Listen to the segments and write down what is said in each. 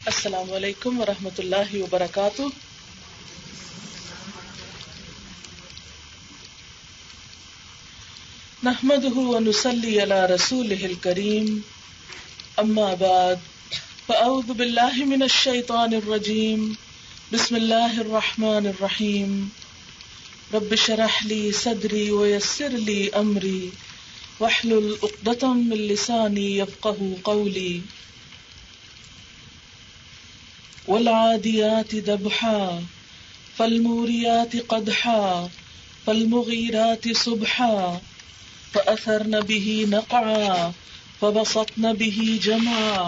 السلام علیکم ورحمۃ اللہ وبرکاتہ۔ نحمده ونصلي على رسوله الكريم، اما بعد فاعوذ باللہ من الشیطان الرجیم، بسم اللہ الرحمن الرحیم۔ رب اشرح لي صدری ويسر لي امری واحلل عقدۃ من لسانی یفقهوا قولی۔ والعادیات ضبحا فالموریات قدحا فالمغیرات صبحا فأثرن به نقعا فبسطن به جمعا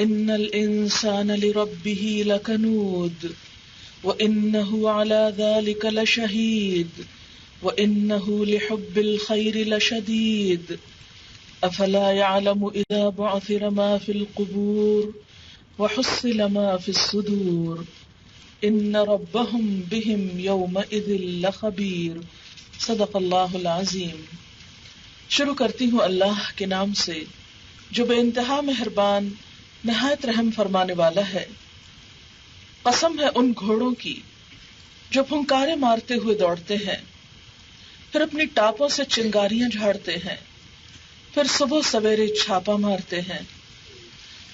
ان الانسان لربه لکنود وانه على ذلك لشهید وانه لحب الخير لشدید افلا يعلم اذا بعثر ما في القبور وحصل ما في الصدور ان ربهم بهم يومئذ لخبیر۔ صدق اللہ العظیم۔ شروع کرتی ہوں اللہ کے نام سے جو بے انتہا مہربان نہایت رحم فرمانے والا ہے۔ قسم ہے ان گھوڑوں کی جو پھنکارے مارتے ہوئے دوڑتے ہیں، پھر اپنی ٹاپوں سے چنگاریاں جھاڑتے ہیں، پھر صبح سویرے چھاپا مارتے ہیں،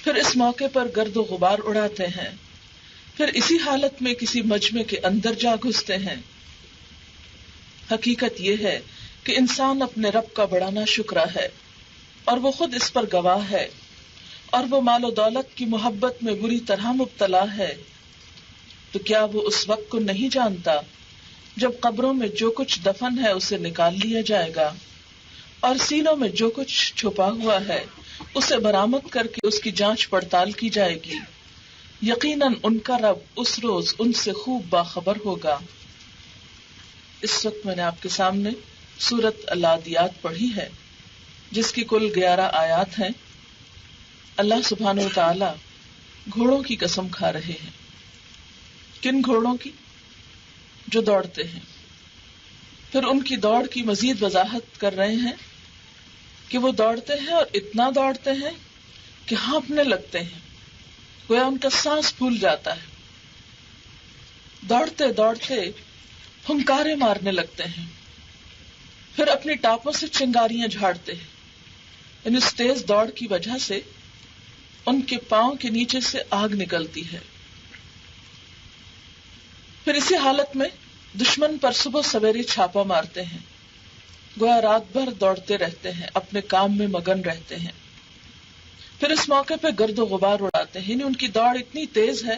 پھر اس موقع پر گرد و غبار اڑاتے ہیں، پھر اسی حالت میں کسی مجمع کے اندر جا گھستے ہیں۔ حقیقت یہ ہے کہ انسان اپنے رب کا بڑا ناشکرا ہے اور وہ خود اس پر گواہ ہے، اور وہ مال و دولت کی محبت میں بری طرح مبتلا ہے۔ تو کیا وہ اس وقت کو نہیں جانتا جب قبروں میں جو کچھ دفن ہے اسے نکال لیا جائے گا، اور سینوں میں جو کچھ چھپا ہوا ہے اسے برآمد کر کے اس کی جانچ پڑتال کی جائے گی۔ یقیناً ان کا رب اس روز ان سے خوب باخبر ہوگا۔ اس وقت میں نے آپ کے سامنے سورۃ العادیات پڑھی ہے، جس کی کل 11 آیات ہیں۔ اللہ سبحانہ و تعالی گھوڑوں کی قسم کھا رہے ہیں۔ کن گھوڑوں کی؟ جو دوڑتے ہیں۔ پھر ان کی دوڑ کی مزید وضاحت کر رہے ہیں کہ وہ دوڑتے ہیں اور اتنا دوڑتے ہیں کہ ہانپنے لگتے ہیں، گویا ان کا سانس پھول جاتا ہے۔ دوڑتے دوڑتے پھنکارے مارنے لگتے ہیں، پھر اپنی ٹاپوں سے چنگاریاں جھاڑتے ہیں، یعنی اس تیز دوڑ کی وجہ سے ان کے پاؤں کے نیچے سے آگ نکلتی ہے۔ پھر اسی حالت میں دشمن پر صبح سویرے چھاپا مارتے ہیں، گویا رات بھر دوڑتے رہتے ہیں، اپنے کام میں مگن رہتے ہیں۔ پھر اس موقع پہ گرد و غبار اڑاتے ہیں، یعنی ان کی دوڑ اتنی تیز ہے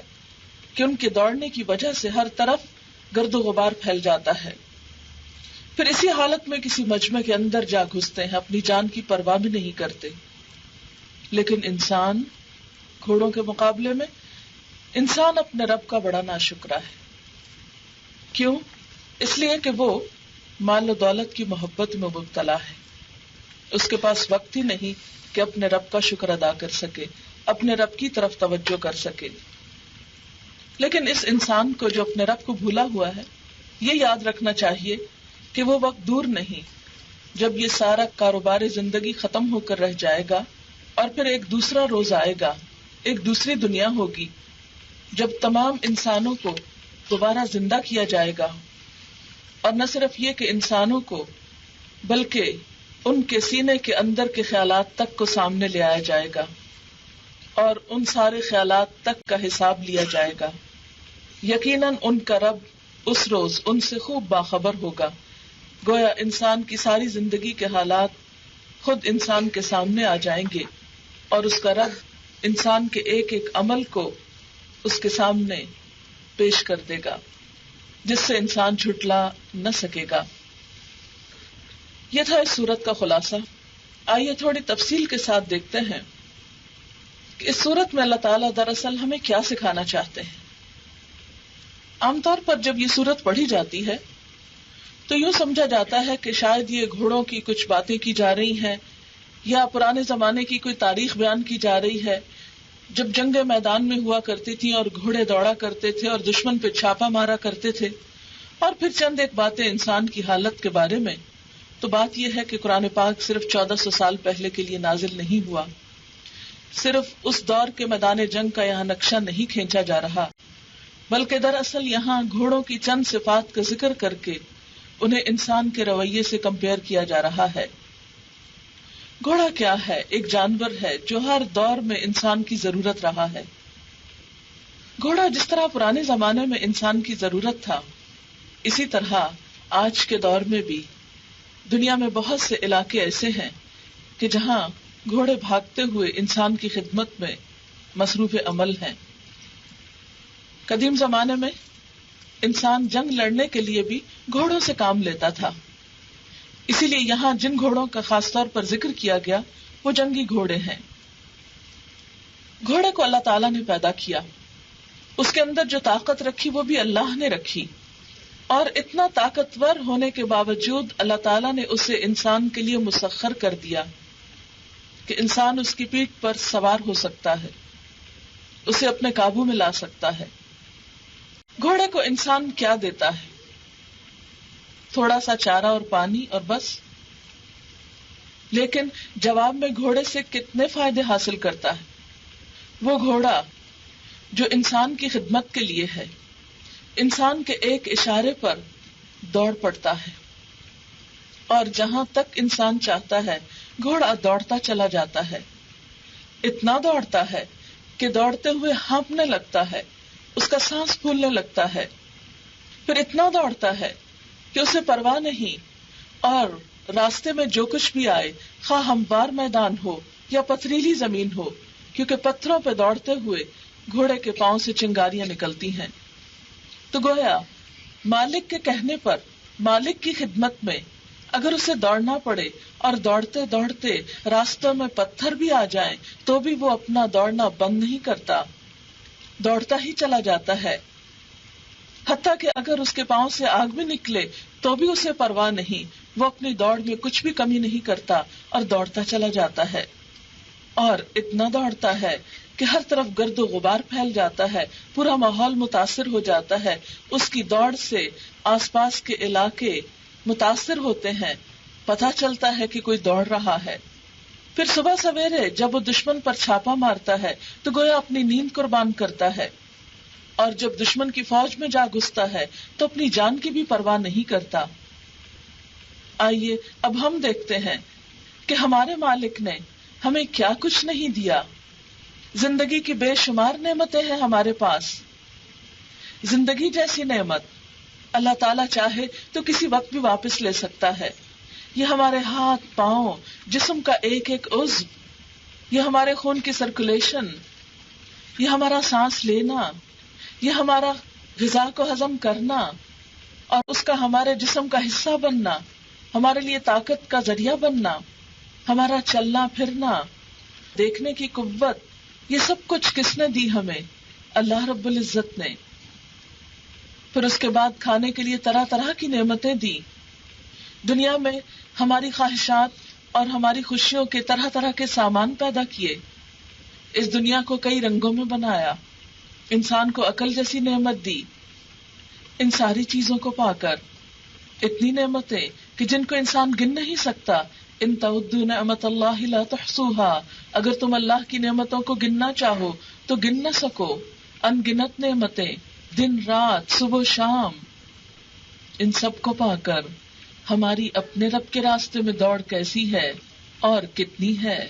کہ ان کے دوڑنے کی وجہ سے ہر طرف گرد و غبار پھیل جاتا ہے۔ پھر اسی حالت میں کسی مجمع کے اندر جا گھستے ہیں، اپنی جان کی پرواہ بھی نہیں کرتے۔ لیکن انسان گھوڑوں کے مقابلے میں انسان اپنے رب کا بڑا ناشکرا ہے۔ کیوں؟ اس لیے کہ وہ مال و دولت کی محبت میں مبتلا ہے۔ اس کے پاس وقت ہی نہیں کہ اپنے رب کا شکر ادا کر سکے، اپنے رب کی طرف توجہ کر سکے۔ لیکن اس انسان کو جو اپنے رب کو بھولا ہوا ہے، یہ یاد رکھنا چاہیے کہ وہ وقت دور نہیں جب یہ سارا کاروبار زندگی ختم ہو کر رہ جائے گا، اور پھر ایک دوسرا روز آئے گا، ایک دوسری دنیا ہوگی جب تمام انسانوں کو دوبارہ زندہ کیا جائے گا، اور نہ صرف یہ کہ انسانوں کو بلکہ ان کے سینے کے اندر کے خیالات تک کو سامنے لے آیا جائے گا، اور ان سارے خیالات تک کا حساب لیا جائے گا۔ یقیناً ان کا رب اس روز ان سے خوب باخبر ہوگا، گویا انسان کی ساری زندگی کے حالات خود انسان کے سامنے آ جائیں گے، اور اس کا رب انسان کے ایک ایک عمل کو اس کے سامنے پیش کر دے گا، جس سے انسان جھٹلا نہ سکے گا۔ یہ تھا اس سورت کا خلاصہ۔ آئیے تھوڑی تفصیل کے ساتھ دیکھتے ہیں کہ اس سورت میں اللہ تعالیٰ دراصل ہمیں کیا سکھانا چاہتے ہیں۔ عام طور پر جب یہ سورت پڑھی جاتی ہے تو یوں سمجھا جاتا ہے کہ شاید یہ گھوڑوں کی کچھ باتیں کی جا رہی ہیں، یا پرانے زمانے کی کوئی تاریخ بیان کی جا رہی ہے، جب جنگیں میدان میں ہوا کرتی تھیں اور گھوڑے دوڑا کرتے تھے اور دشمن پہ چھاپا مارا کرتے تھے، اور پھر چند ایک باتیں انسان کی حالت کے بارے میں۔ تو بات یہ ہے کہ قرآن پاک صرف 1400 سال پہلے کے لیے نازل نہیں ہوا، صرف اس دور کے میدان جنگ کا یہاں نقشہ نہیں کھینچا جا رہا، بلکہ دراصل یہاں گھوڑوں کی چند صفات کا ذکر کر کے انہیں انسان کے رویے سے کمپیئر کیا جا رہا ہے۔ گھوڑا کیا ہے؟ ایک جانور ہے جو ہر دور میں انسان کی ضرورت رہا ہے۔ گھوڑا جس طرح پرانے زمانے میں انسان کی ضرورت تھا، اسی طرح آج کے دور میں بھی دنیا میں بہت سے علاقے ایسے ہیں کہ جہاں گھوڑے بھاگتے ہوئے انسان کی خدمت میں مصروف عمل ہیں۔ قدیم زمانے میں انسان جنگ لڑنے کے لیے بھی گھوڑوں سے کام لیتا تھا، اسی لیے یہاں جن گھوڑوں کا خاص طور پر ذکر کیا گیا وہ جنگی گھوڑے ہیں۔ گھوڑے کو اللہ تعالیٰ نے پیدا کیا، اس کے اندر جو طاقت رکھی وہ بھی اللہ نے رکھی، اور اتنا طاقتور ہونے کے باوجود اللہ تعالیٰ نے اسے انسان کے لیے مسخر کر دیا کہ انسان اس کی پیٹھ پر سوار ہو سکتا ہے، اسے اپنے قابو میں لا سکتا ہے۔ گھوڑے کو انسان کیا دیتا ہے؟ تھوڑا سا چارہ اور پانی اور بس، لیکن جواب میں گھوڑے سے کتنے فائدے حاصل کرتا ہے وہ گھوڑا جو انسان کی خدمت کے لیے ہے۔ انسان کے ایک اشارے پر دوڑ پڑتا ہے، اور جہاں تک انسان چاہتا ہے گھوڑا دوڑتا چلا جاتا ہے۔ اتنا دوڑتا ہے کہ دوڑتے ہوئے ہانپنے لگتا ہے، اس کا سانس پھولنے لگتا ہے، پھر اتنا دوڑتا ہے کہ اسے پرواہ نہیں، اور راستے میں جو کچھ بھی آئے، خواہ ہموار میدان ہو یا پتھریلی زمین ہو، کیونکہ پتھروں پہ دوڑتے ہوئے گھوڑے کے پاؤں سے چنگاریاں نکلتی ہیں۔ تو گویا مالک کے کہنے پر، مالک کی خدمت میں اگر اسے دوڑنا پڑے اور دوڑتے دوڑتے راستوں میں پتھر بھی آ جائیں تو بھی وہ اپنا دوڑنا بند نہیں کرتا، دوڑتا ہی چلا جاتا ہے۔ حتیٰ کہ اگر اس کے پاؤں سے آگ بھی نکلے تو بھی اسے پرواہ نہیں، وہ اپنی دوڑ میں کچھ بھی کمی نہیں کرتا اور دوڑتا چلا جاتا ہے، اور اتنا دوڑتا ہے کہ ہر طرف گرد و غبار پھیل جاتا ہے، پورا ماحول متاثر ہو جاتا ہے، اس کی دوڑ سے آس پاس کے علاقے متاثر ہوتے ہیں، پتہ چلتا ہے کہ کوئی دوڑ رہا ہے۔ پھر صبح سویرے جب وہ دشمن پر چھاپا مارتا ہے تو گویا اپنی نیند قربان کرتا ہے، اور جب دشمن کی فوج میں جا گھستا ہے تو اپنی جان کی بھی پرواہ نہیں کرتا۔ آئیے اب ہم دیکھتے ہیں کہ ہمارے مالک نے ہمیں کیا کچھ نہیں دیا۔ زندگی کی بے شمار نعمتیں ہیں ہمارے پاس۔ زندگی جیسی نعمت اللہ تعالیٰ چاہے تو کسی وقت بھی واپس لے سکتا ہے۔ یہ ہمارے ہاتھ، پاؤں، جسم کا ایک ایک عضو، یہ ہمارے خون کی سرکولیشن، یہ ہمارا سانس لینا، یہ ہمارا غذا کو ہضم کرنا اور اس کا ہمارے جسم کا حصہ بننا، ہمارے لیے طاقت کا ذریعہ بننا، ہمارا چلنا پھرنا، دیکھنے کی قوت، یہ سب کچھ کس نے دی ہمیں؟ اللہ رب العزت نے۔ پھر اس کے بعد کھانے کے لیے طرح طرح کی نعمتیں دی۔ دنیا میں ہماری خواہشات اور ہماری خوشیوں کے طرح طرح کے سامان پیدا کیے، اس دنیا کو کئی رنگوں میں بنایا، انسان کو عقل جیسی نعمت دی۔ ان ساری چیزوں کو پا کر اتنی نعمتیں کہ جن کو انسان گن نہیں سکتا، ان تعدوا نعمت اللہ لا تحصوها، اگر تم اللہ کی نعمتوں کو گننا چاہو تو گن نہ سکو۔ ان گنت نعمتیں، دن رات، صبح شام، ان سب کو پا کر ہماری اپنے رب کے راستے میں دوڑ کیسی ہے اور کتنی ہے۔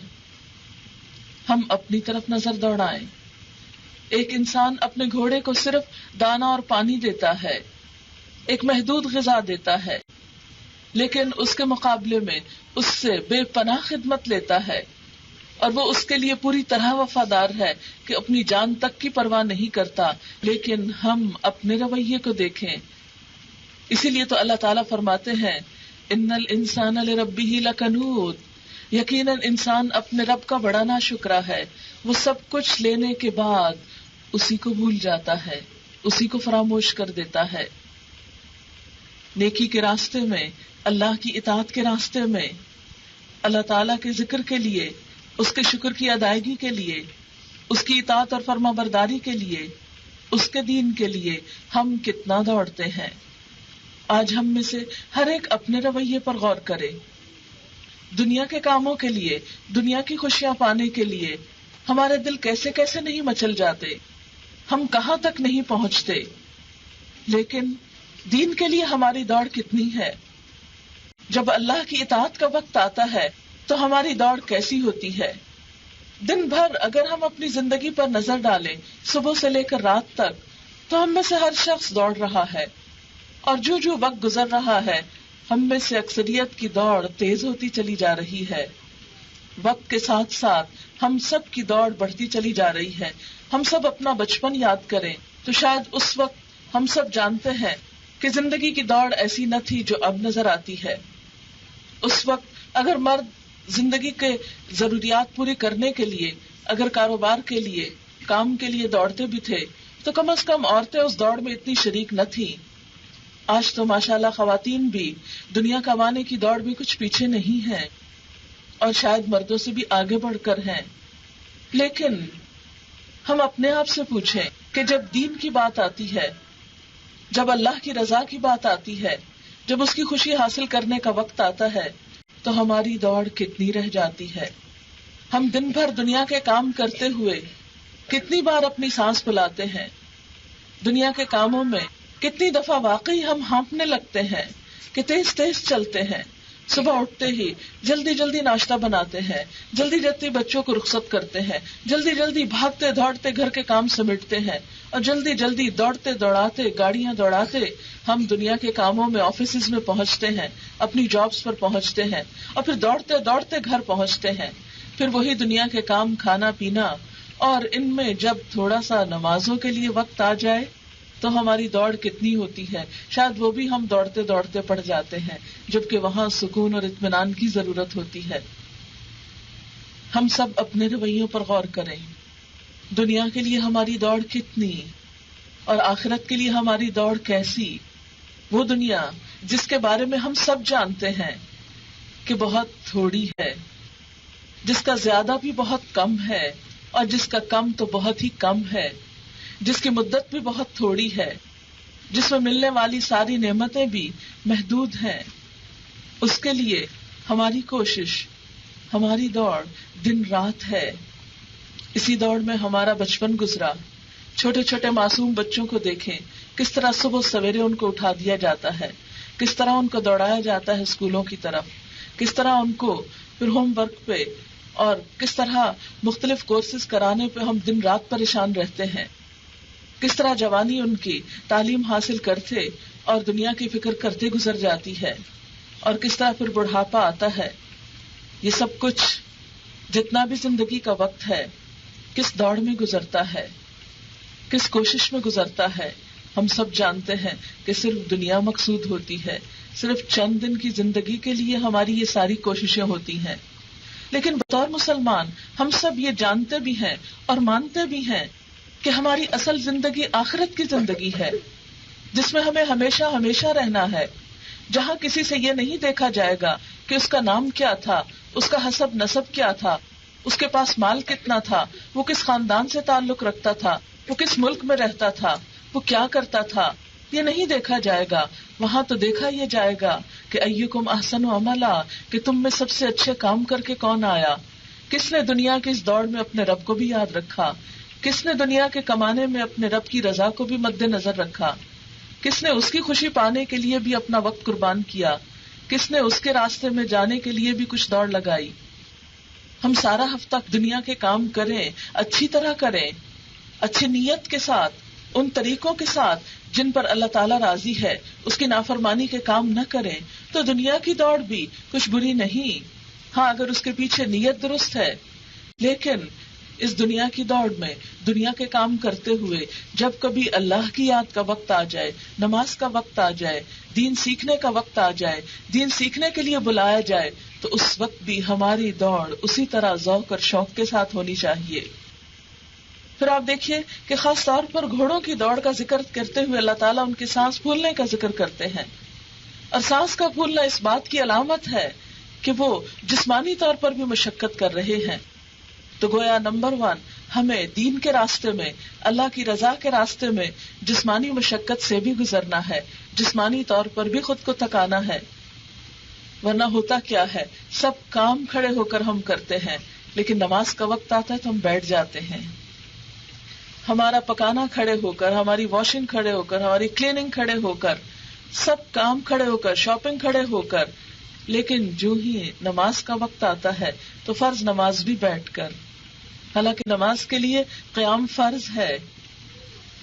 ہم اپنی طرف نظر دوڑائیں۔ ایک انسان اپنے گھوڑے کو صرف دانا اور پانی دیتا ہے، ایک محدود غذا دیتا ہے، لیکن اس کے مقابلے میں اس سے بے پناہ خدمت لیتا ہے، اور وہ اس کے لیے پوری طرح وفادار ہے کہ اپنی جان تک کی پرواہ نہیں کرتا۔ لیکن ہم اپنے رویے کو دیکھیں۔ اسی لیے تو اللہ تعالیٰ فرماتے ہیں ان الانسان لربہ لکنود، یقیناً انسان اپنے رب کا بڑا ناشکرا ہے، وہ سب کچھ لینے کے بعد اسی کو بھول جاتا ہے، اسی کو فراموش کر دیتا ہے۔ نیکی کے راستے میں، اللہ کی اطاعت کے راستے میں، اللہ تعالیٰ کے ذکر کے لیے، اس کے شکر کی ادائیگی کے لیے، اس کی اطاعت اور فرما برداری کے لیے، اس کے دین کے لیے ہم کتنا دوڑتے ہیں۔ آج ہم میں سے ہر ایک اپنے رویے پر غور کرے۔ دنیا کے کاموں کے لیے، دنیا کی خوشیاں پانے کے لیے ہمارے دل کیسے کیسے نہیں مچل جاتے، ہم کہاں تک نہیں پہنچتے، لیکن دین کے لیے ہماری دوڑ کتنی ہے۔ جب اللہ کی اطاعت کا وقت آتا ہے تو ہماری دوڑ کیسی ہوتی ہے۔ دن بھر اگر ہم اپنی زندگی پر نظر ڈالیں، صبح سے لے کر رات تک، تو ہم میں سے ہر شخص دوڑ رہا ہے، اور جو جو وقت گزر رہا ہے ہم میں سے اکثریت کی دوڑ تیز ہوتی چلی جا رہی ہے۔ وقت کے ساتھ ساتھ ہم سب کی دوڑ بڑھتی چلی جا رہی ہے۔ ہم سب اپنا بچپن یاد کریں تو شاید اس وقت ہم سب جانتے ہیں کہ زندگی کی دوڑ ایسی نہ تھی جو اب نظر آتی ہے۔ اس وقت اگر مرد زندگی کے ضروریات پوری کرنے کے لیے، اگر کاروبار کے لیے، کام کے لیے دوڑتے بھی تھے تو کم از کم عورتیں اس دوڑ میں اتنی شریک نہ تھیں۔ آج تو ماشاءاللہ خواتین بھی دنیا کمانے کی دوڑ بھی کچھ پیچھے نہیں ہیں، اور شاید مردوں سے بھی آگے بڑھ کر ہیں۔ لیکن ہم اپنے آپ سے پوچھیں کہ جب دین کی بات آتی ہے، جب اللہ کی رضا کی بات آتی ہے، جب اس کی خوشی حاصل کرنے کا وقت آتا ہے تو ہماری دوڑ کتنی رہ جاتی ہے۔ ہم دن بھر دنیا کے کام کرتے ہوئے کتنی بار اپنی سانس پھولاتے ہیں، دنیا کے کاموں میں کتنی دفعہ واقعی ہم ہانپنے لگتے ہیں کہ تیز تیز چلتے ہیں۔ صبح اٹھتے ہی جلدی جلدی ناشتہ بناتے ہیں، جلدی جلدی بچوں کو رخصت کرتے ہیں، جلدی جلدی بھاگتے دوڑتے گھر کے کام سمیٹتے ہیں، اور جلدی جلدی دوڑتے دوڑاتے گاڑیاں دوڑاتے ہم دنیا کے کاموں میں آفیسز میں پہنچتے ہیں، اپنی جابز پر پہنچتے ہیں، اور پھر دوڑتے دوڑتے گھر پہنچتے ہیں۔ پھر وہی دنیا کے کام، کھانا پینا، اور ان میں جب تھوڑا سا نمازوں کے لیے وقت آ جائے تو ہماری دوڑ کتنی ہوتی ہے، شاید وہ بھی ہم دوڑتے دوڑتے پڑ جاتے ہیں، جبکہ وہاں سکون اور اطمینان کی ضرورت ہوتی ہے۔ ہم سب اپنے رویوں پر غور کریں، دنیا کے لیے ہماری دوڑ کتنی اور آخرت کے لیے ہماری دوڑ کیسی۔ وہ دنیا جس کے بارے میں ہم سب جانتے ہیں کہ بہت تھوڑی ہے، جس کا زیادہ بھی بہت کم ہے، اور جس کا کم تو بہت ہی کم ہے، جس کی مدت بھی بہت تھوڑی ہے، جس میں ملنے والی ساری نعمتیں بھی محدود ہیں، اس کے لیے ہماری کوشش، ہماری دوڑ دن رات ہے۔ اسی دوڑ میں ہمارا بچپن گزرا۔ چھوٹے چھوٹے معصوم بچوں کو دیکھیں، کس طرح صبح سویرے ان کو اٹھا دیا جاتا ہے، کس طرح ان کو دوڑایا جاتا ہے اسکولوں کی طرف، کس طرح ان کو پھر ہوم ورک پہ اور کس طرح مختلف کورسز کرانے پہ ہم دن رات پریشان رہتے ہیں، کس طرح جوانی ان کی تعلیم حاصل کرتے اور دنیا کی فکر کرتے گزر جاتی ہے، اور کس طرح پھر بڑھاپا آتا ہے۔ یہ سب کچھ جتنا بھی زندگی کا وقت ہے کس دوڑ میں گزرتا ہے، کس کوشش میں گزرتا ہے۔ ہم سب جانتے ہیں کہ صرف دنیا مقصود ہوتی ہے، صرف چند دن کی زندگی کے لیے ہماری یہ ساری کوششیں ہوتی ہیں۔ لیکن بطور مسلمان ہم سب یہ جانتے بھی ہیں اور مانتے بھی ہیں کہ ہماری اصل زندگی آخرت کی زندگی ہے، جس میں ہمیں ہمیشہ ہمیشہ رہنا ہے، جہاں کسی سے یہ نہیں دیکھا جائے گا کہ اس کا نام کیا تھا، اس کا حسب نسب کیا تھا، اس کے پاس مال کتنا تھا، وہ کس خاندان سے تعلق رکھتا تھا، وہ کس ملک میں رہتا تھا، وہ کیا کرتا تھا، یہ نہیں دیکھا جائے گا۔ وہاں تو دیکھا یہ جائے گا کہ ایکم احسن عملا، کہ تم میں سب سے اچھے کام کر کے کون آیا، کس نے دنیا کی اس دوڑ میں اپنے رب کو بھی یاد رکھا، کس نے دنیا کے کمانے میں اپنے رب کی رضا کو بھی مد نظر رکھا، کس نے اس کی خوشی پانے کے لیے بھی اپنا وقت قربان کیا، کس نے اس کے راستے میں جانے کے لیے بھی کچھ دوڑ لگائی۔ ہم سارا ہفتہ دنیا کے کام کریں، اچھی طرح کریں، اچھی نیت کے ساتھ، ان طریقوں کے ساتھ جن پر اللہ تعالیٰ راضی ہے، اس کی نافرمانی کے کام نہ کریں، تو دنیا کی دوڑ بھی کچھ بری نہیں، ہاں اگر اس کے پیچھے نیت درست ہے۔ لیکن اس دنیا کی دوڑ میں دنیا کے کام کرتے ہوئے جب کبھی اللہ کی یاد کا وقت آ جائے، نماز کا وقت آ جائے، دین سیکھنے کا وقت آ جائے، دین سیکھنے کے لیے بلایا جائے، تو اس وقت بھی ہماری دوڑ اسی طرح ذوق اور شوق کے ساتھ ہونی چاہیے۔ پھر آپ دیکھیے کہ خاص طور پر گھوڑوں کی دوڑ کا ذکر کرتے ہوئے اللہ تعالیٰ ان کی سانس پھولنے کا ذکر کرتے ہیں، اور سانس کا پھولنا اس بات کی علامت ہے کہ وہ جسمانی طور پر بھی مشقت کر رہے ہیں۔ تو گویا نمبر 1 ہمیں دین کے راستے میں، اللہ کی رضا کے راستے میں جسمانی مشقت سے بھی گزرنا ہے، جسمانی طور پر بھی خود کو تھکانا ہے، ورنہ ہوتا کیا ہے، سب کام کھڑے ہو کر ہم کرتے ہیں، لیکن نماز کا وقت آتا ہے تو ہم بیٹھ جاتے ہیں. ہمارا پکانا کھڑے ہو کر، ہماری واشنگ کھڑے ہو کر، ہماری کلیننگ کھڑے ہو کر، سب کام کھڑے ہو کر، شاپنگ کھڑے ہو کر. لیکن جو ہی نماز کا وقت آتا ہے تو فرض نماز بھی بیٹھ کر. حالانکہ نماز کے لیے قیام فرض ہے.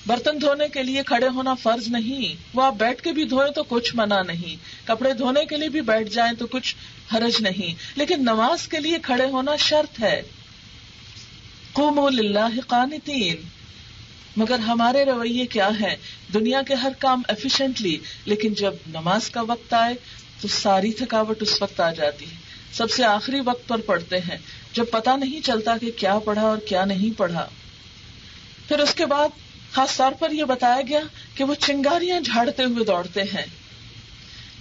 برتن دھونے کے لیے کھڑے ہونا فرض نہیں، وہ آپ بیٹھ کے بھی دھوئیں تو کچھ منع نہیں، کپڑے دھونے کے لیے بھی بیٹھ جائیں تو کچھ حرج نہیں، لیکن نماز کے لیے کھڑے ہونا شرط ہے. قوموا للہ قانتین. مگر ہمارے رویے کیا ہے؟ دنیا کے ہر کام ایفیشینٹلی، لیکن جب نماز کا وقت آئے تو ساری تھکاوٹ اس وقت آ جاتی ہے. سب سے آخری وقت پر پڑھتے ہیں جب پتہ نہیں چلتا کہ کیا پڑھا اور کیا نہیں پڑھا. پھر اس کے بعد خاص طور پر یہ بتایا گیا کہ وہ چنگاریاں جھاڑتے ہوئے دوڑتے ہیں.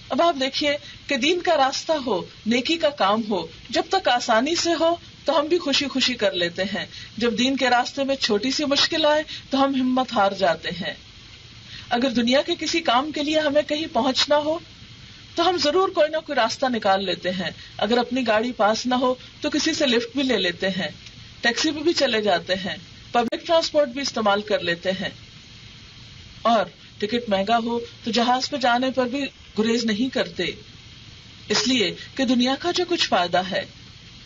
اب آپ دیکھیے کہ دین کا راستہ ہو، نیکی کا کام ہو، جب تک آسانی سے ہو تو ہم بھی خوشی خوشی کر لیتے ہیں. جب دین کے راستے میں چھوٹی سی مشکل آئے تو ہم ہمت ہار جاتے ہیں. اگر دنیا کے کسی کام کے لیے ہمیں کہیں پہنچنا ہو تو ہم ضرور کوئی نہ کوئی راستہ نکال لیتے ہیں. اگر اپنی گاڑی پاس نہ ہو تو کسی سے لفٹ بھی لے لیتے ہیں، ٹیکسی پہ بھی چلے جاتے ہیں، پبلک ٹرانسپورٹ بھی استعمال کر لیتے ہیں. اور ٹکٹ مہنگا ہو تو جہاز پہ جانے پر بھی گریز نہیں کرتے، اس لیے کہ دنیا کا جو کچھ فائدہ ہے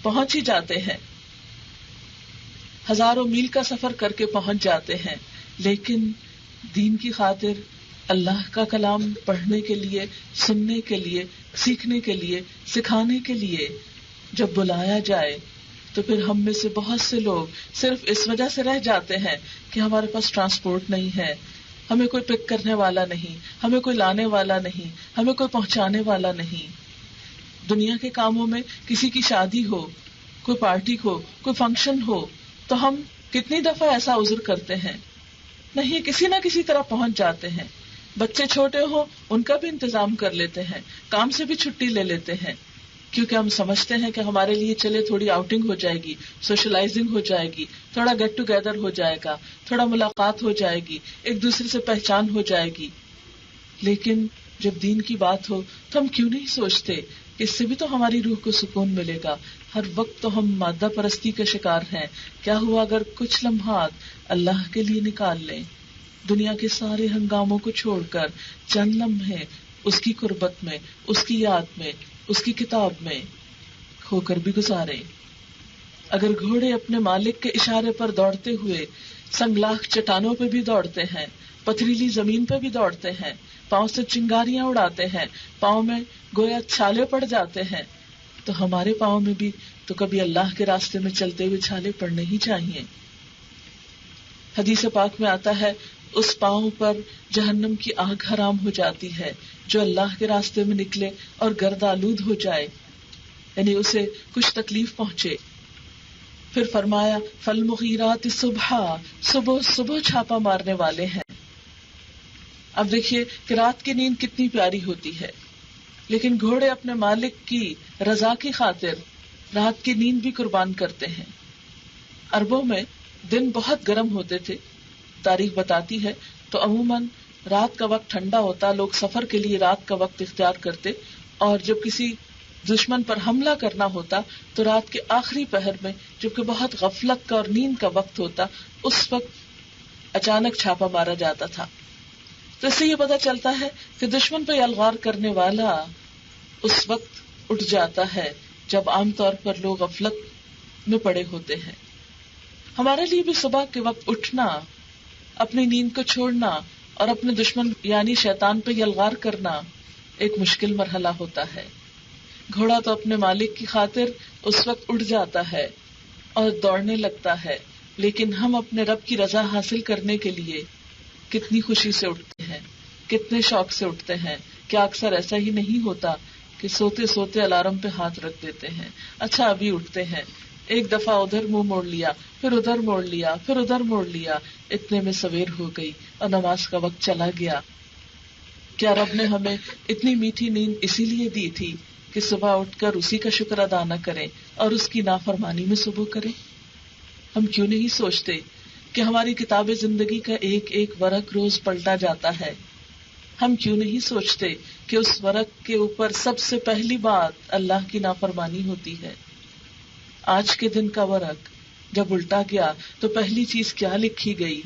پہنچ ہی جاتے ہیں. ہزاروں میل کا سفر کر کے پہنچ جاتے ہیں. لیکن دین کی خاطر، اللہ کا کلام پڑھنے کے لیے، سننے کے لیے، سیکھنے کے لیے، سکھانے کے لیے جب بلایا جائے تو پھر ہم میں سے بہت سے لوگ صرف اس وجہ سے رہ جاتے ہیں کہ ہمارے پاس ٹرانسپورٹ نہیں ہے، ہمیں کوئی پک کرنے والا نہیں، ہمیں کوئی لانے والا نہیں، ہمیں کوئی پہنچانے والا نہیں. دنیا کے کاموں میں کسی کی شادی ہو، کوئی پارٹی ہو، کوئی فنکشن ہو تو ہم کتنی دفعہ ایسا عذر کرتے ہیں، نہیں کسی نہ کسی طرح پہنچ جاتے ہیں. بچے چھوٹے ہوں ان کا بھی انتظام کر لیتے ہیں، کام سے بھی چھٹی لے لیتے ہیں، کیونکہ ہم سمجھتے ہیں کہ ہمارے لیے چلے تھوڑی آؤٹنگ ہو جائے گی، سوشلائزنگ ہو جائے گی، تھوڑا گیٹ ٹوگیدر ہو جائے گا، تھوڑا ملاقات ہو جائے گی، ایک دوسرے سے پہچان ہو جائے گی. لیکن جب دین کی بات ہو تو ہم کیوں نہیں سوچتے کہ اس سے بھی تو ہماری روح کو سکون ملے گا. ہر وقت تو ہم مادہ پرستی کے شکار ہیں. کیا ہوا اگر کچھ لمحات اللہ کے لیے نکال لیں، دنیا کے سارے ہنگاموں کو چھوڑ کر چند لمحے اس کی قربت میں، اس کی یاد میں، اس کی کتاب میں کھو کر بھی گزارے. اگر گھوڑے اپنے مالک کے اشارے پر دوڑتے ہوئے سنگلاخ چٹانوں پہ بھی دوڑتے ہیں، پتھریلی زمین پہ بھی دوڑتے ہیں، پاؤں سے چنگاریاں اڑاتے ہیں، پاؤں میں گویا چھالے پڑ جاتے ہیں، تو ہمارے پاؤں میں بھی تو کبھی اللہ کے راستے میں چلتے ہوئے چھالے پڑنے ہی چاہیے. حدیث پاک میں آتا ہے اس پاؤں پر جہنم کی آگ حرام ہو جاتی ہے جو اللہ کے راستے میں نکلے اور گرد آلود ہو جائے، یعنی اسے کچھ تکلیف پہنچے. پھر فرمایا فالمغیرات صبحا، صبح صبح چھاپا مارنے والے ہیں. اب دیکھیے کہ رات کی نیند کتنی پیاری ہوتی ہے، لیکن گھوڑے اپنے مالک کی رضا کی خاطر رات کی نیند بھی قربان کرتے ہیں. عربوں میں دن بہت گرم ہوتے تھے، تاریخ بتاتی ہے، تو عموماً رات کا وقت ٹھنڈا ہوتا، لوگ سفر کے لیے رات کا وقت اختیار کرتے، اور جب کسی دشمن پر حملہ کرنا ہوتا تو رات کے آخری پہر میں جبکہ بہت غفلت کا اور نیند کا وقت ہوتا، اس وقت اچانک چھاپا مارا جاتا تھا. تو اس سے یہ پتا چلتا ہے کہ دشمن پہ یلغار کرنے والا اس وقت اٹھ جاتا ہے جب عام طور پر لوگ غفلت میں پڑے ہوتے ہیں. ہمارے لیے بھی صبح کے وقت اٹھنا، اپنی نیند کو چھوڑنا اور اپنے دشمن یعنی شیطان پہ یلغار کرنا ایک مشکل مرحلہ ہوتا ہے. گھوڑا تو اپنے مالک کی خاطر اس وقت اٹھ جاتا ہے اور دوڑنے لگتا ہے، لیکن ہم اپنے رب کی رضا حاصل کرنے کے لیے کتنی خوشی سے اٹھتے ہیں، کتنے شوق سے اٹھتے ہیں. کیا اکثر ایسا ہی نہیں ہوتا کہ سوتے سوتے الارم پہ ہاتھ رکھ دیتے ہیں، اچھا ابھی اٹھتے ہیں، ایک دفعہ ادھر منہ موڑ لیا، پھر ادھر موڑ لیا، پھر ادھر موڑ لیا، اتنے میں سویر ہو گئی اور نماز کا وقت چلا گیا. کیا رب نے ہمیں اتنی میٹھی نیند اسی لیے دی تھی کہ صبح اٹھ کر اسی کا شکر ادا نہ کریں اور اس کی نافرمانی میں صبح کریں؟ ہم کیوں نہیں سوچتے کہ ہماری کتاب زندگی کا ایک ایک ورق روز پلٹا جاتا ہے؟ ہم کیوں نہیں سوچتے کہ اس ورق کے اوپر سب سے پہلی بات اللہ کی نافرمانی ہوتی ہے؟ آج کے دن کا ورق جب الٹا گیا تو پہلی چیز کیا لکھی گئی؟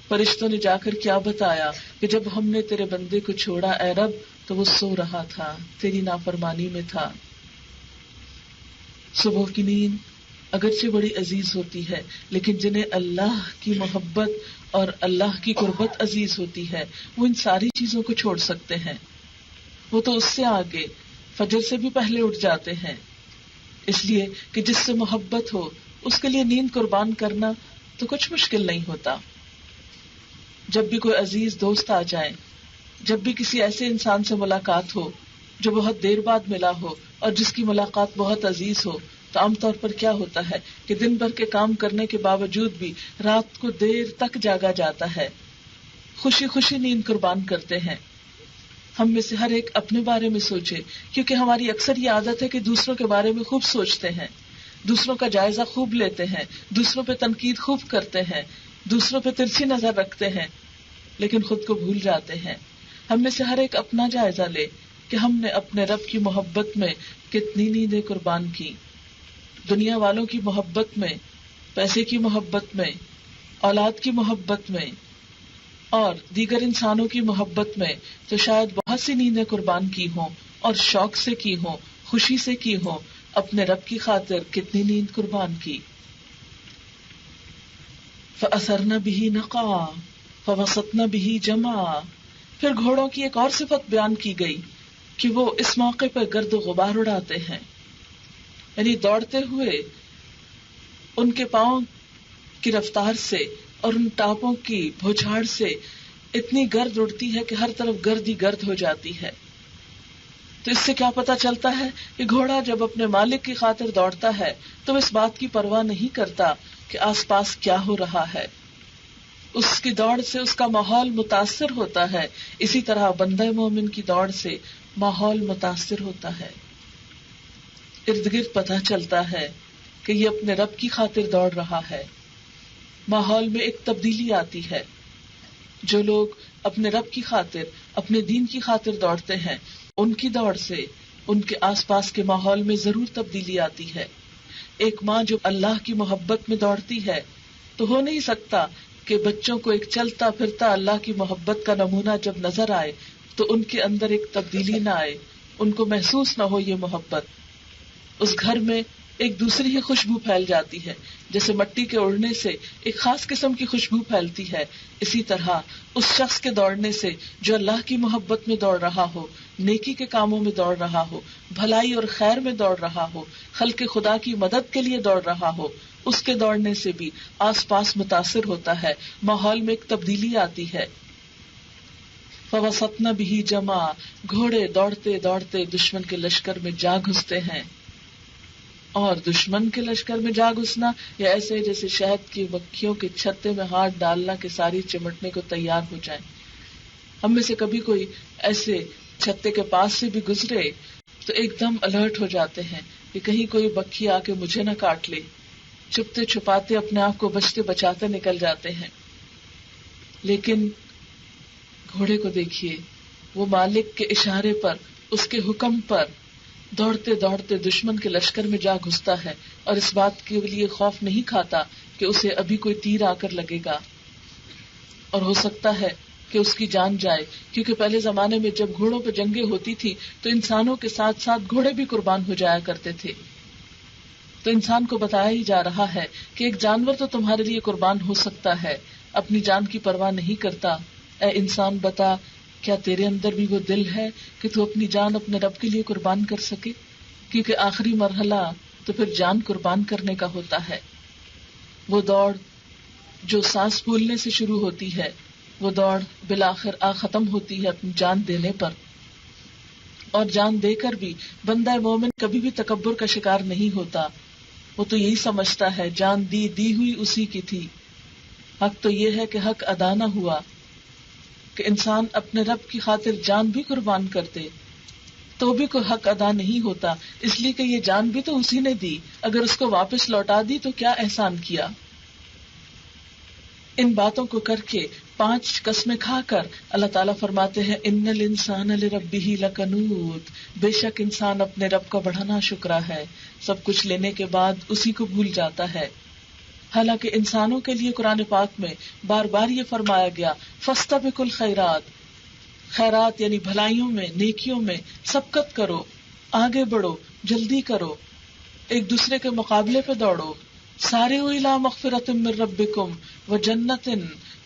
فرشتوں نے جا کر کیا بتایا کہ جب ہم نے تیرے بندے کو چھوڑا اے رب تو وہ سو رہا تھا، تیری نافرمانی میں تھا۔ صبح کی نیند اگرچہ بڑی عزیز ہوتی ہے، لیکن جنہیں اللہ کی محبت اور اللہ کی قربت عزیز ہوتی ہے وہ ان ساری چیزوں کو چھوڑ سکتے ہیں۔ وہ تو اس سے آگے فجر سے بھی پہلے اٹھ جاتے ہیں، اس لیے کہ جس سے محبت ہو اس کے لیے نیند قربان کرنا تو کچھ مشکل نہیں ہوتا۔ جب بھی کوئی عزیز دوست آ جائے، جب بھی کسی ایسے انسان سے ملاقات ہو جو بہت دیر بعد ملا ہو اور جس کی ملاقات بہت عزیز ہو، تو عام طور پر کیا ہوتا ہے کہ دن بھر کے کام کرنے کے باوجود بھی رات کو دیر تک جاگا جاتا ہے، خوشی خوشی نیند قربان کرتے ہیں۔ ہم میں سے ہر ایک اپنے بارے میں سوچے، کیونکہ ہماری اکثر یہ عادت ہے کہ دوسروں کے بارے میں خوب سوچتے ہیں، دوسروں کا جائزہ خوب لیتے ہیں، دوسروں پہ تنقید خوب کرتے ہیں، دوسروں پہ ترچھی نظر رکھتے ہیں، لیکن خود کو بھول جاتے ہیں۔ ہم میں سے ہر ایک اپنا جائزہ لے کہ ہم نے اپنے رب کی محبت میں کتنی نیندیں قربان کی۔ دنیا والوں کی محبت میں، پیسے کی محبت میں، اولاد کی محبت میں اور دیگر انسانوں کی محبت میں تو شاید بہت سی نیندیں قربان کی ہوں، اور شوق سے کی ہوں، خوشی سے کی ہوں۔ اپنے رب کی خاطر کتنی نیند قربان کی۔ فَأَثَرْنَ بِهِ نَقْعًا فَوَسَطْنَ بِهِ جَمْعًا۔ پھر گھوڑوں کی ایک اور صفت بیان کی گئی کہ وہ اس موقع پر گرد و غبار اڑاتے ہیں، یعنی دوڑتے ہوئے ان کے پاؤں کی رفتار سے اور ان ٹاپوں کی بھوچھاڑ سے اتنی گرد اڑتی ہے کہ ہر طرف گرد ہی گرد ہو جاتی ہے۔ تو اس سے کیا پتا چلتا ہے کہ گھوڑا جب اپنے مالک کی خاطر دوڑتا ہے تو اس بات کی پرواہ نہیں کرتا کہ آس پاس کیا ہو رہا ہے، اس کی دوڑ سے اس کا ماحول متاثر ہوتا ہے۔ اسی طرح بندہ مومن کی دوڑ سے ماحول متاثر ہوتا ہے، ارد گرد پتہ چلتا ہے کہ یہ اپنے رب کی خاطر دوڑ رہا ہے۔ ماحول میں ایک تبدیلی آتی ہے۔ جو لوگ اپنے رب کی خاطر، اپنے دین کی خاطر دوڑتے ہیں، ان کی دوڑ سے ان کے آس پاس کے ماحول میں ضرور تبدیلی آتی ہے۔ ایک ماں جو اللہ کی محبت میں دوڑتی ہے تو ہو نہیں سکتا کہ بچوں کو ایک چلتا پھرتا اللہ کی محبت کا نمونہ جب نظر آئے تو ان کے اندر ایک تبدیلی نہ آئے، ان کو محسوس نہ ہو یہ محبت۔ اس گھر میں ایک دوسری ہی خوشبو پھیل جاتی ہے، جیسے مٹی کے اڑنے سے ایک خاص قسم کی خوشبو پھیلتی ہے، اسی طرح اس شخص کے دوڑنے سے جو اللہ کی محبت میں دوڑ رہا ہو، نیکی کے کاموں میں دوڑ رہا ہو، بھلائی اور خیر میں دوڑ رہا ہو، خلق خدا کی مدد کے لیے دوڑ رہا ہو، اس کے دوڑنے سے بھی آس پاس متاثر ہوتا ہے، ماحول میں ایک تبدیلی آتی ہے۔ فَوَسَطْنَ بِهِ جَمْعًا، گھوڑے دوڑتے دوڑتے دشمن کے لشکر میں جا گھستے ہیں۔ اور دشمن کے لشکر میں جا گھسنا یا ایسے جیسے شہد کی مکھیوں کے چھتے میں ہاتھ ڈالنا کہ ساری چمٹنے کو تیار ہو جائیں۔ ہم میں سے کبھی کوئی ایسے چھتے کے پاس سے بھی گزرے تو ایک دم الرٹ ہو جاتے ہیں کہ کہیں کوئی مکھی آ کے مجھے نہ کاٹ لے، چھپتے چھپاتے اپنے آپ کو بچتے بچاتے نکل جاتے ہیں۔ لیکن گھوڑے کو دیکھیے، وہ مالک کے اشارے پر، اس کے حکم پر دوڑتے دوڑتے دشمن کے لشکر میں جا گھستا ہے، اور اس بات کے لیے خوف نہیں کھاتا کہ اسے ابھی کوئی تیر آ کر لگے گا اور ہو سکتا ہے کہ اس کی جان جائے، کیونکہ پہلے زمانے میں جب گھوڑوں پہ جنگیں ہوتی تھی تو انسانوں کے ساتھ ساتھ گھوڑے بھی قربان ہو جایا کرتے تھے۔ تو انسان کو بتایا ہی جا رہا ہے کہ ایک جانور تو تمہارے لیے قربان ہو سکتا ہے، اپنی جان کی پرواہ نہیں کرتا۔ اے انسان بتا، کیا تیرے اندر بھی وہ دل ہے کہ تو اپنی جان اپنے رب کے لیے قربان کر سکے؟ کیونکہ آخری مرحلہ تو پھر جان قربان کرنے کا ہوتا ہے۔ وہ دوڑ جو سانس پھولنے سے شروع ہوتی ہے، وہ دوڑ بالآخر ختم ہوتی ہے اپنی جان دینے پر۔ اور جان دے کر بھی بندہ مومن کبھی بھی تکبر کا شکار نہیں ہوتا۔ وہ تو یہی سمجھتا ہے جان دی ہوئی اسی کی تھی۔ حق تو یہ ہے کہ حق ادا نہ ہوا، کہ انسان اپنے رب کی خاطر جان بھی قربان کر دے تو بھی کوئی حق ادا نہیں ہوتا، اس لیے کہ یہ جان بھی تو اسی نے دی، اگر اس کو واپس لوٹا دی تو کیا احسان کیا۔ ان باتوں کو کر کے 5 قسمیں کھا کر اللہ تعالیٰ فرماتے ہیں ان الانسان لربہ لکنود، بے شک انسان اپنے رب کا بڑا ناشکرا ہے، سب کچھ لینے کے بعد اسی کو بھول جاتا ہے۔ حالانکہ انسانوں کے لیے قرآن پاک میں بار بار یہ فرمایا گیا فاستبقوا الخیرات، خیرات یعنی بھلائیوں میں، نیکیوں میں سبقت کرو، آگے بڑھو، جلدی کرو، ایک دوسرے کے مقابلے پہ دوڑو۔ سارعوا الی مغفرۃ من ربکم وجنۃ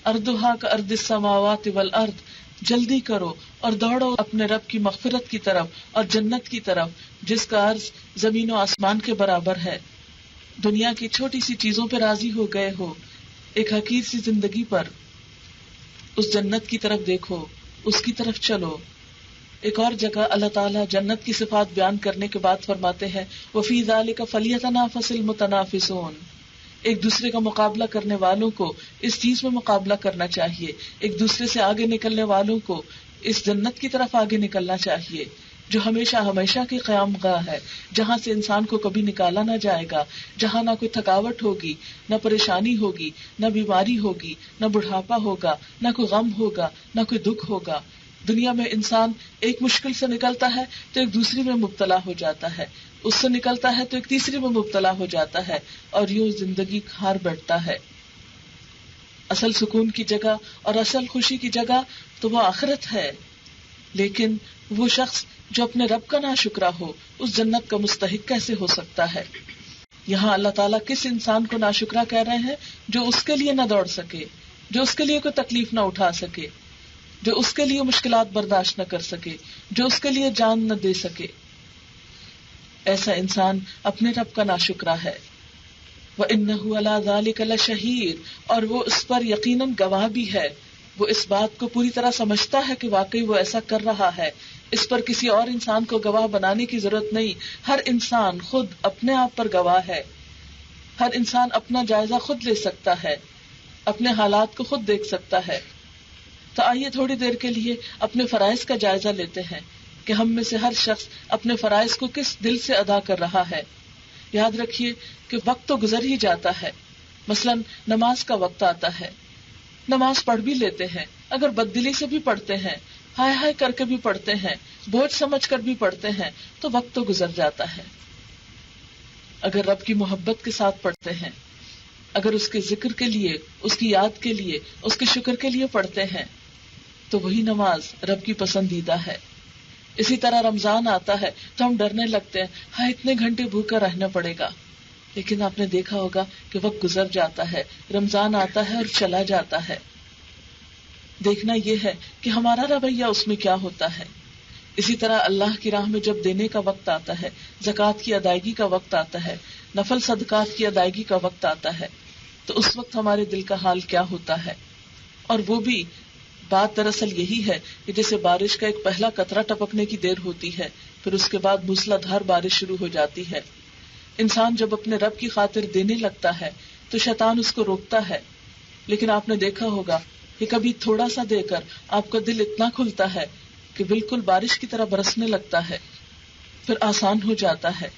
ارضھا کارض السماوات والارض، جلدی کرو اور دوڑو اپنے رب کی مغفرت کی طرف اور جنت کی طرف جس کا عرض زمین و آسمان کے برابر ہے۔ دنیا کی چھوٹی سی چیزوں پہ راضی ہو گئے ہو، ایک حقیر سی زندگی پر، اس جنت کی طرف دیکھو، اس کی طرف چلو۔ ایک اور جگہ اللہ تعالیٰ جنت کی صفات بیان کرنے کے بعد فرماتے ہیں وَفِي ذَلِكَ فَلْيَتَنَافَسِ الْمُتَنَافِسُونَ، ایک دوسرے کا مقابلہ کرنے والوں کو اس چیز میں مقابلہ کرنا چاہیے، ایک دوسرے سے آگے نکلنے والوں کو اس جنت کی طرف آگے نکلنا چاہیے جو ہمیشہ ہمیشہ کی قیام گاہ ہے، جہاں سے انسان کو کبھی نکالا نہ جائے گا، جہاں نہ کوئی تھکاوٹ ہوگی، نہ پریشانی ہوگی، نہ بیماری ہوگی، نہ بڑھاپا ہوگا، نہ کوئی غم ہوگا، نہ کوئی دکھ ہوگا۔ دنیا میں انسان ایک مشکل سے نکلتا ہے تو ایک دوسری میں مبتلا ہو جاتا ہے، اس سے نکلتا ہے تو ایک تیسری میں مبتلا ہو جاتا ہے، اور یوں زندگی ہار بیٹھتا ہے۔ اصل سکون کی جگہ اور اصل خوشی کی جگہ تو وہ آخرت ہے، لیکن وہ شخص جو اپنے رب کا ناشکرا ہو اس جنت کا مستحق کیسے ہو سکتا ہے؟ یہاں اللہ تعالیٰ کس انسان کو ناشکرا کہہ رہے ہیں؟ جو اس کے لیے نہ دوڑ سکے، جو اس کے لیے کوئی تکلیف نہ اٹھا سکے، جو اس کے لیے مشکلات برداشت نہ کر سکے، جو اس کے لیے جان نہ دے سکے۔ ایسا انسان اپنے رب کا ناشکرا ہے۔ وَإِنَّهُ عَلَى ذَلِكَ لَشَهِيدٌ، اور وہ اس پر یقیناً گواہ بھی ہے، وہ اس بات کو پوری طرح سمجھتا ہے کہ واقعی وہ ایسا کر رہا ہے، اس پر کسی اور انسان کو گواہ بنانے کی ضرورت نہیں، ہر انسان خود اپنے آپ پر گواہ ہے، ہر انسان اپنا جائزہ خود لے سکتا ہے، اپنے حالات کو خود دیکھ سکتا ہے۔ تو آئیے تھوڑی دیر کے لیے اپنے فرائض کا جائزہ لیتے ہیں کہ ہم میں سے ہر شخص اپنے فرائض کو کس دل سے ادا کر رہا ہے۔ یاد رکھیے کہ وقت تو گزر ہی جاتا ہے، مثلا نماز کا وقت آتا ہے، نماز پڑھ بھی لیتے ہیں، اگر بددلی سے بھی پڑھتے ہیں، ہائے ہائے کر کے بھی پڑھتے ہیں، بوجھ سمجھ کر بھی پڑھتے ہیں، تو وقت تو گزر جاتا ہے۔ اگر رب کی محبت کے ساتھ پڑھتے ہیں، اگر اس کے ذکر کے لیے، اس کی یاد کے لیے، اس کے شکر کے لیے پڑھتے ہیں، تو وہی نماز رب کی پسندیدہ ہے۔ اسی طرح رمضان آتا ہے تو ہم ڈرنے لگتے ہیں، ہاں اتنے گھنٹے بھوکا رہنا پڑے گا، لیکن آپ نے دیکھا ہوگا کہ وقت گزر جاتا ہے، رمضان آتا ہے اور چلا جاتا ہے۔ دیکھنا یہ ہے کہ ہمارا رویہ اس میں کیا ہوتا ہے۔ اسی طرح اللہ کی راہ میں جب دینے کا وقت آتا ہے، زکوٰۃ کی ادائیگی کا وقت آتا ہے، نفل صدقات کی ادائیگی کا وقت آتا ہے، تو اس وقت ہمارے دل کا حال کیا ہوتا ہے؟ اور وہ بھی بات دراصل یہی ہے کہ جیسے بارش کا ایک پہلا قطرہ ٹپکنے کی دیر ہوتی ہے، پھر اس کے بعد موسلا دھار بارش شروع ہو جاتی ہے۔ انسان جب اپنے رب کی خاطر دینے لگتا ہے تو شیطان اس کو روکتا ہے، لیکن آپ نے دیکھا ہوگا کہ کبھی تھوڑا سا دے کر آپ کا دل اتنا کھلتا ہے کہ بالکل بارش کی طرح برسنے لگتا ہے، پھر آسان ہو جاتا ہے،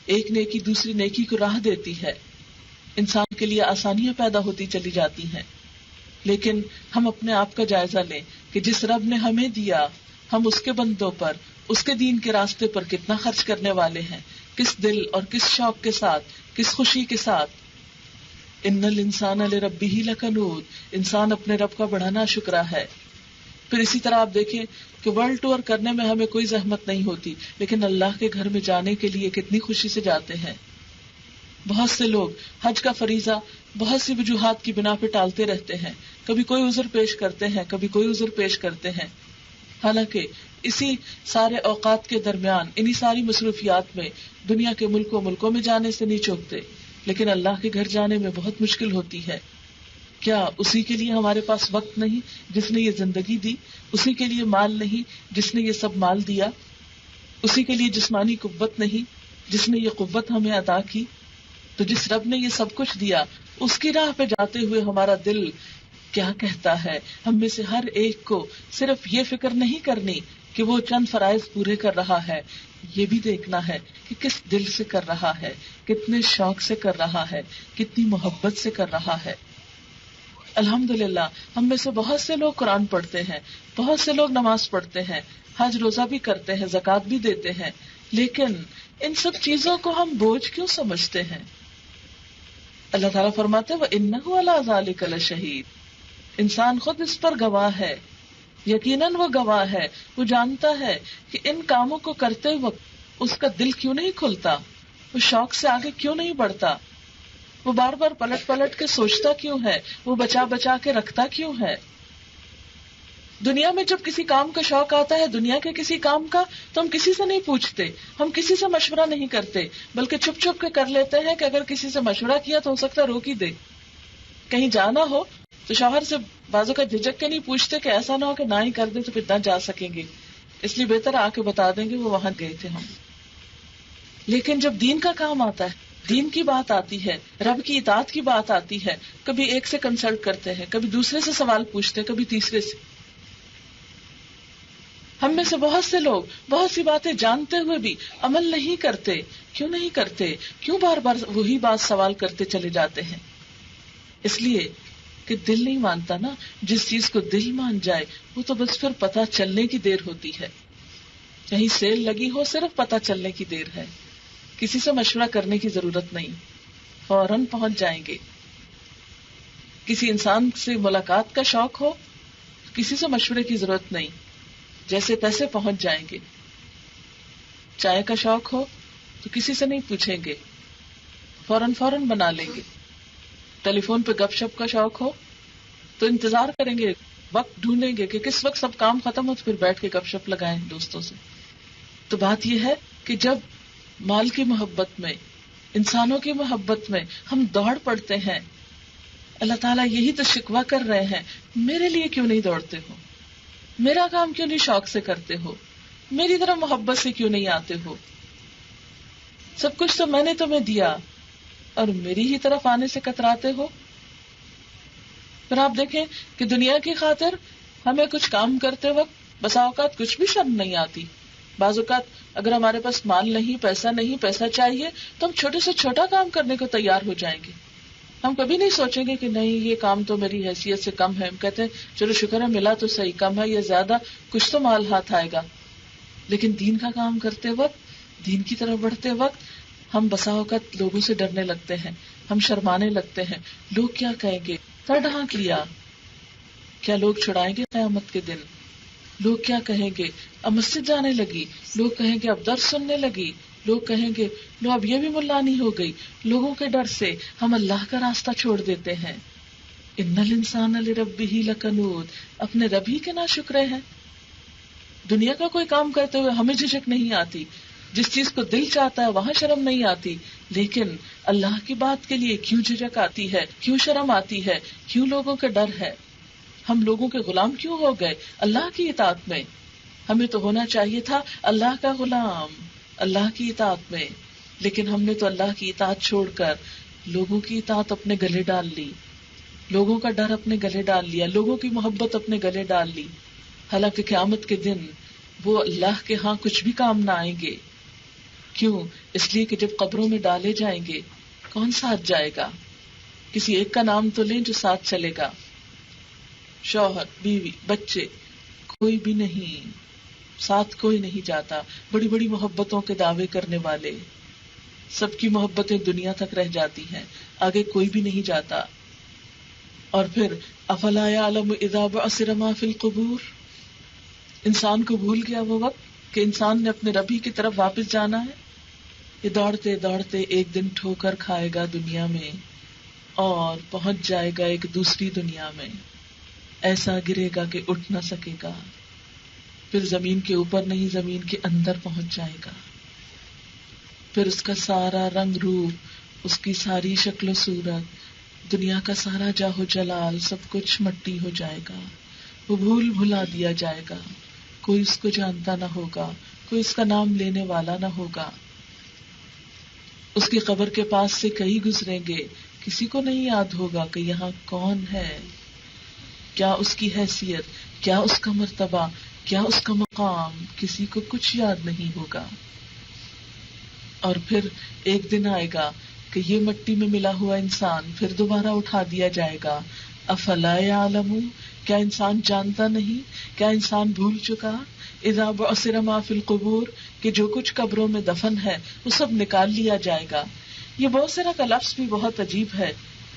ایک نیکی دوسری نیکی کو راہ دیتی ہے، انسان کے لیے آسانیاں پیدا ہوتی چلی جاتی ہیں۔ لیکن ہم اپنے آپ کا جائزہ لیں کہ جس رب نے ہمیں دیا، ہم اس کے بندوں پر، اس کے دین کے راستے پر کتنا خرچ کرنے والے ہیں، کس دل اور کس شوق کے ساتھ، کس خوشی کے ساتھ۔ ان الانسان لربہ لکنود، انسان اپنے رب کا بڑا ناشکرا ہے۔ پھر اسی طرح آپ دیکھیں کہ ورلڈ ٹور کرنے میں ہمیں کوئی زحمت نہیں ہوتی، لیکن اللہ کے گھر میں جانے کے لیے کتنی خوشی سے جاتے ہیں۔ بہت سے لوگ حج کا فریضہ بہت سی وجوہات کی بنا پہ ٹالتے رہتے ہیں، کبھی کوئی عذر پیش کرتے ہیں، کبھی کوئی عذر پیش کرتے ہیں، حالانکہ اسی سارے اوقات کے درمیان، انہی ساری مصروفیات میں دنیا کے ملکوں میں جانے سے نہیں چوکتے، لیکن اللہ کے گھر جانے میں بہت مشکل ہوتی ہے۔ کیا اسی کے لیے ہمارے پاس وقت نہیں جس نے یہ زندگی دی؟ اسی کے لیے مال نہیں جس نے یہ سب مال دیا؟ اسی کے لیے جسمانی قوت نہیں جس نے یہ قوت ہمیں عطا کی؟ تو جس رب نے یہ سب کچھ دیا، اس کی راہ پہ جاتے ہوئے ہمارا دل کیا کہتا ہے؟ ہم میں سے ہر ایک کو صرف یہ فکر نہیں کرنی کہ وہ چند فرائض پورے کر رہا ہے، یہ بھی دیکھنا ہے کہ کس دل سے کر رہا ہے، کتنے شوق سے کر رہا ہے، کتنی محبت سے کر رہا ہے۔ الحمدللہ ہم میں سے بہت سے لوگ قرآن پڑھتے ہیں، بہت سے لوگ نماز پڑھتے ہیں، حج روزہ بھی کرتے ہیں، زکوٰۃ بھی دیتے ہیں، لیکن ان سب چیزوں کو ہم بوجھ کیوں سمجھتے ہیں؟ اللہ تعالیٰ فرماتے وَإِنَّهُ عَلَىٰ ذَلِكَ لَشَهِيدٌ، انسان خود اس پر گواہ ہے، یقیناً وہ گواہ ہے، وہ جانتا ہے کہ ان کاموں کو کرتے وقت اس کا دل کیوں نہیں کھلتا، وہ شوق سے آگے کیوں نہیں بڑھتا، وہ بار بار پلٹ پلٹ کے سوچتا کیوں ہے، وہ بچا بچا کے رکھتا کیوں ہے۔ دنیا میں جب کسی کام کا شوق آتا ہے، دنیا کے کسی کام کا، تو ہم کسی سے نہیں پوچھتے، ہم کسی سے مشورہ نہیں کرتے، بلکہ چھپ چھپ کے کر لیتے ہیں کہ اگر کسی سے مشورہ کیا تو ہو سکتا ہے روک ہی دے۔ کہیں جانا ہو تو شوہر سے بازو کا جھجک کے نہیں پوچھتے کہ ایسا نہ ہو کہ نہ ہی کر دیں تو پھر نہ جا سکیں گے، اس لیے بہتر آ کے بتا دیں گے وہ وہاں گئے تھے ہم۔ لیکن جب دین کا کام آتا ہے، دین کی بات آتی ہے، رب کی اطاعت کی بات آتی ہے، کبھی ایک سے کنسلٹ کرتے ہیں، کبھی دوسرے سے سوال پوچھتے ہیں، کبھی تیسرے سے۔ ہم میں سے بہت سے لوگ بہت سی باتیں جانتے ہوئے بھی عمل نہیں کرتے۔ کیوں نہیں کرتے؟ کیوں بار بار وہی بات سوال کرتے چلے جاتے ہیں؟ اس لیے کہ دل نہیں مانتا نا۔ جس چیز کو دل مان جائے وہ تو بس پھر پتہ چلنے کی دیر ہوتی ہے۔ کہیں سیل لگی ہو، صرف پتہ چلنے کی دیر ہے، کسی سے مشورہ کرنے کی ضرورت نہیں، فوراً پہنچ جائیں گے۔ کسی انسان سے ملاقات کا شوق ہو، کسی سے مشورے کی ضرورت نہیں، جیسے تیسے پہنچ جائیں گے۔ چائے کا شوق ہو تو کسی سے نہیں پوچھیں گے، فوراً بنا لیں گے۔ ٹیلی فون پہ گپ شپ کا شوق ہو تو انتظار کریں گے، وقت ڈھونڈیں گے کہ کس وقت سب کام ختم ہو تو پھر بیٹھ کے گپ شپ لگائیں دوستوں سے۔ تو بات یہ ہے کہ جب مال کی محبت میں، انسانوں کی محبت میں ہم دوڑ پڑتے ہیں، اللہ تعالیٰ یہی تو شکوہ کر رہے ہیں، میرے لیے کیوں نہیں دوڑتے ہو، میرا کام کیوں نہیں شوق سے کرتے ہو، میری طرف محبت سے کیوں نہیں آتے ہو، سب کچھ تو میں نے تمہیں دیا اور میری ہی طرف آنے سے کتراتے ہو۔ پھر آپ دیکھیں کہ دنیا کی خاطر ہمیں کچھ کام کرتے وقت بسا اوقات کچھ بھی شرم نہیں آتی۔ بعض اوقات اگر ہمارے پاس مال نہیں، پیسہ چاہیے تو ہم چھوٹے سے چھوٹا کام کرنے کو تیار ہو جائیں گے۔ ہم کبھی نہیں سوچیں گے کہ نہیں یہ کام تو میری حیثیت سے کم ہے، ہم کہتے ہیں چلو شکر ہے ملا تو صحیح، کم ہے یا زیادہ کچھ تو مال ہاتھ آئے گا۔ لیکن دین کا کام کرتے وقت، دین کی طرف بڑھتے وقت ہم بسا اوقات لوگوں سے ڈرنے لگتے ہیں، ہم شرمانے لگتے ہیں، لوگ کیا کہیں گے، سر ڈھانک لیا، کیا لوگ چھڑائیں گے قیامت کے دن، لوگ کیا کہیں گے، اب مسجد جانے لگی، لوگ کہیں گے اب درس سننے لگی، لوگ کہیں گے لو اب یہ بھی ملانی ہو گئی۔ لوگوں کے ڈر سے ہم اللہ کا راستہ چھوڑ دیتے ہیں۔ ان الانسان لربہ لکنود، اپنے رب ہی کے ناشکرے ہیں۔ دنیا کا کوئی کام کرتے ہوئے ہمیں جھجک نہیں آتی، جس چیز کو دل چاہتا ہے وہاں شرم نہیں آتی، لیکن اللہ کی بات کے لیے کیوں جھجک آتی ہے، کیوں شرم آتی ہے، کیوں لوگوں کا ڈر ہے؟ ہم لوگوں کے غلام کیوں ہو گئے اللہ کی اطاعت میں؟ ہمیں تو ہونا چاہیے تھا اللہ کا غلام اللہ کی اطاعت میں، لیکن ہم نے تو اللہ کی اطاعت چھوڑ کر لوگوں کی اطاعت اپنے گلے ڈال لی، لوگوں کا ڈر اپنے گلے ڈال لیا، لوگوں کی محبت اپنے گلے ڈال لی۔ حالانکہ قیامت کے دن وہ اللہ کے ہاں کچھ بھی کام نہ آئیں گے۔ کیوں؟ اس لیے کہ جب قبروں میں ڈالے جائیں گے کون ساتھ جائے گا؟ کسی ایک کا نام تو لیں جو ساتھ چلے گا۔ شوہر، بیوی، بچے، کوئی بھی نہیں، ساتھ کوئی نہیں جاتا۔ بڑی بڑی محبتوں کے دعوے کرنے والے، سب کی محبتیں دنیا تک رہ جاتی ہیں، آگے کوئی بھی نہیں جاتا۔ اور پھر افلا یعلم اذا بعثر ما فی القبور، انسان کو بھول گیا وہ وقت کہ انسان نے اپنے رب ہی کی طرف واپس جانا ہے۔ یہ دوڑتے دوڑتے ایک دن ٹھوکر کھائے گا دنیا میں اور پہنچ جائے گا ایک دوسری دنیا میں، ایسا گرے گا کہ اٹھ نہ سکے گا، پھر زمین کے اوپر نہیں زمین کے اندر پہنچ جائے گا، پھر اس کا سارا رنگ روپ، اس کی ساری شکل و صورت، دنیا کا سارا جاہ و جلال سب کچھ مٹی ہو جائے گا، وہ بھول بھلا دیا جائے گا، کوئی اس کو جانتا نہ ہوگا، کوئی اس کا نام لینے والا نہ ہوگا۔ اس کی قبر کے پاس سے کئی گزریں گے، کسی کو نہیں یاد ہوگا کہ یہاں کون ہے، کیا اس کی حیثیت، کیا اس کا مرتبہ، کیا اس کا مقام، کسی کو کچھ یاد نہیں ہوگا۔ اور پھر ایک دن آئے گا کہ یہ مٹی میں ملا ہوا انسان پھر دوبارہ اٹھا دیا جائے گا، افلا یعلم، کیا انسان جانتا نہیں، کیا انسان بھول چکا، اذا بعثر ما فی القبور، کہ جو کچھ قبروں میں دفن ہے وہ سب نکال لیا جائے گا. یہ بعثر کا لفظ بھی بہت عجیب ہے.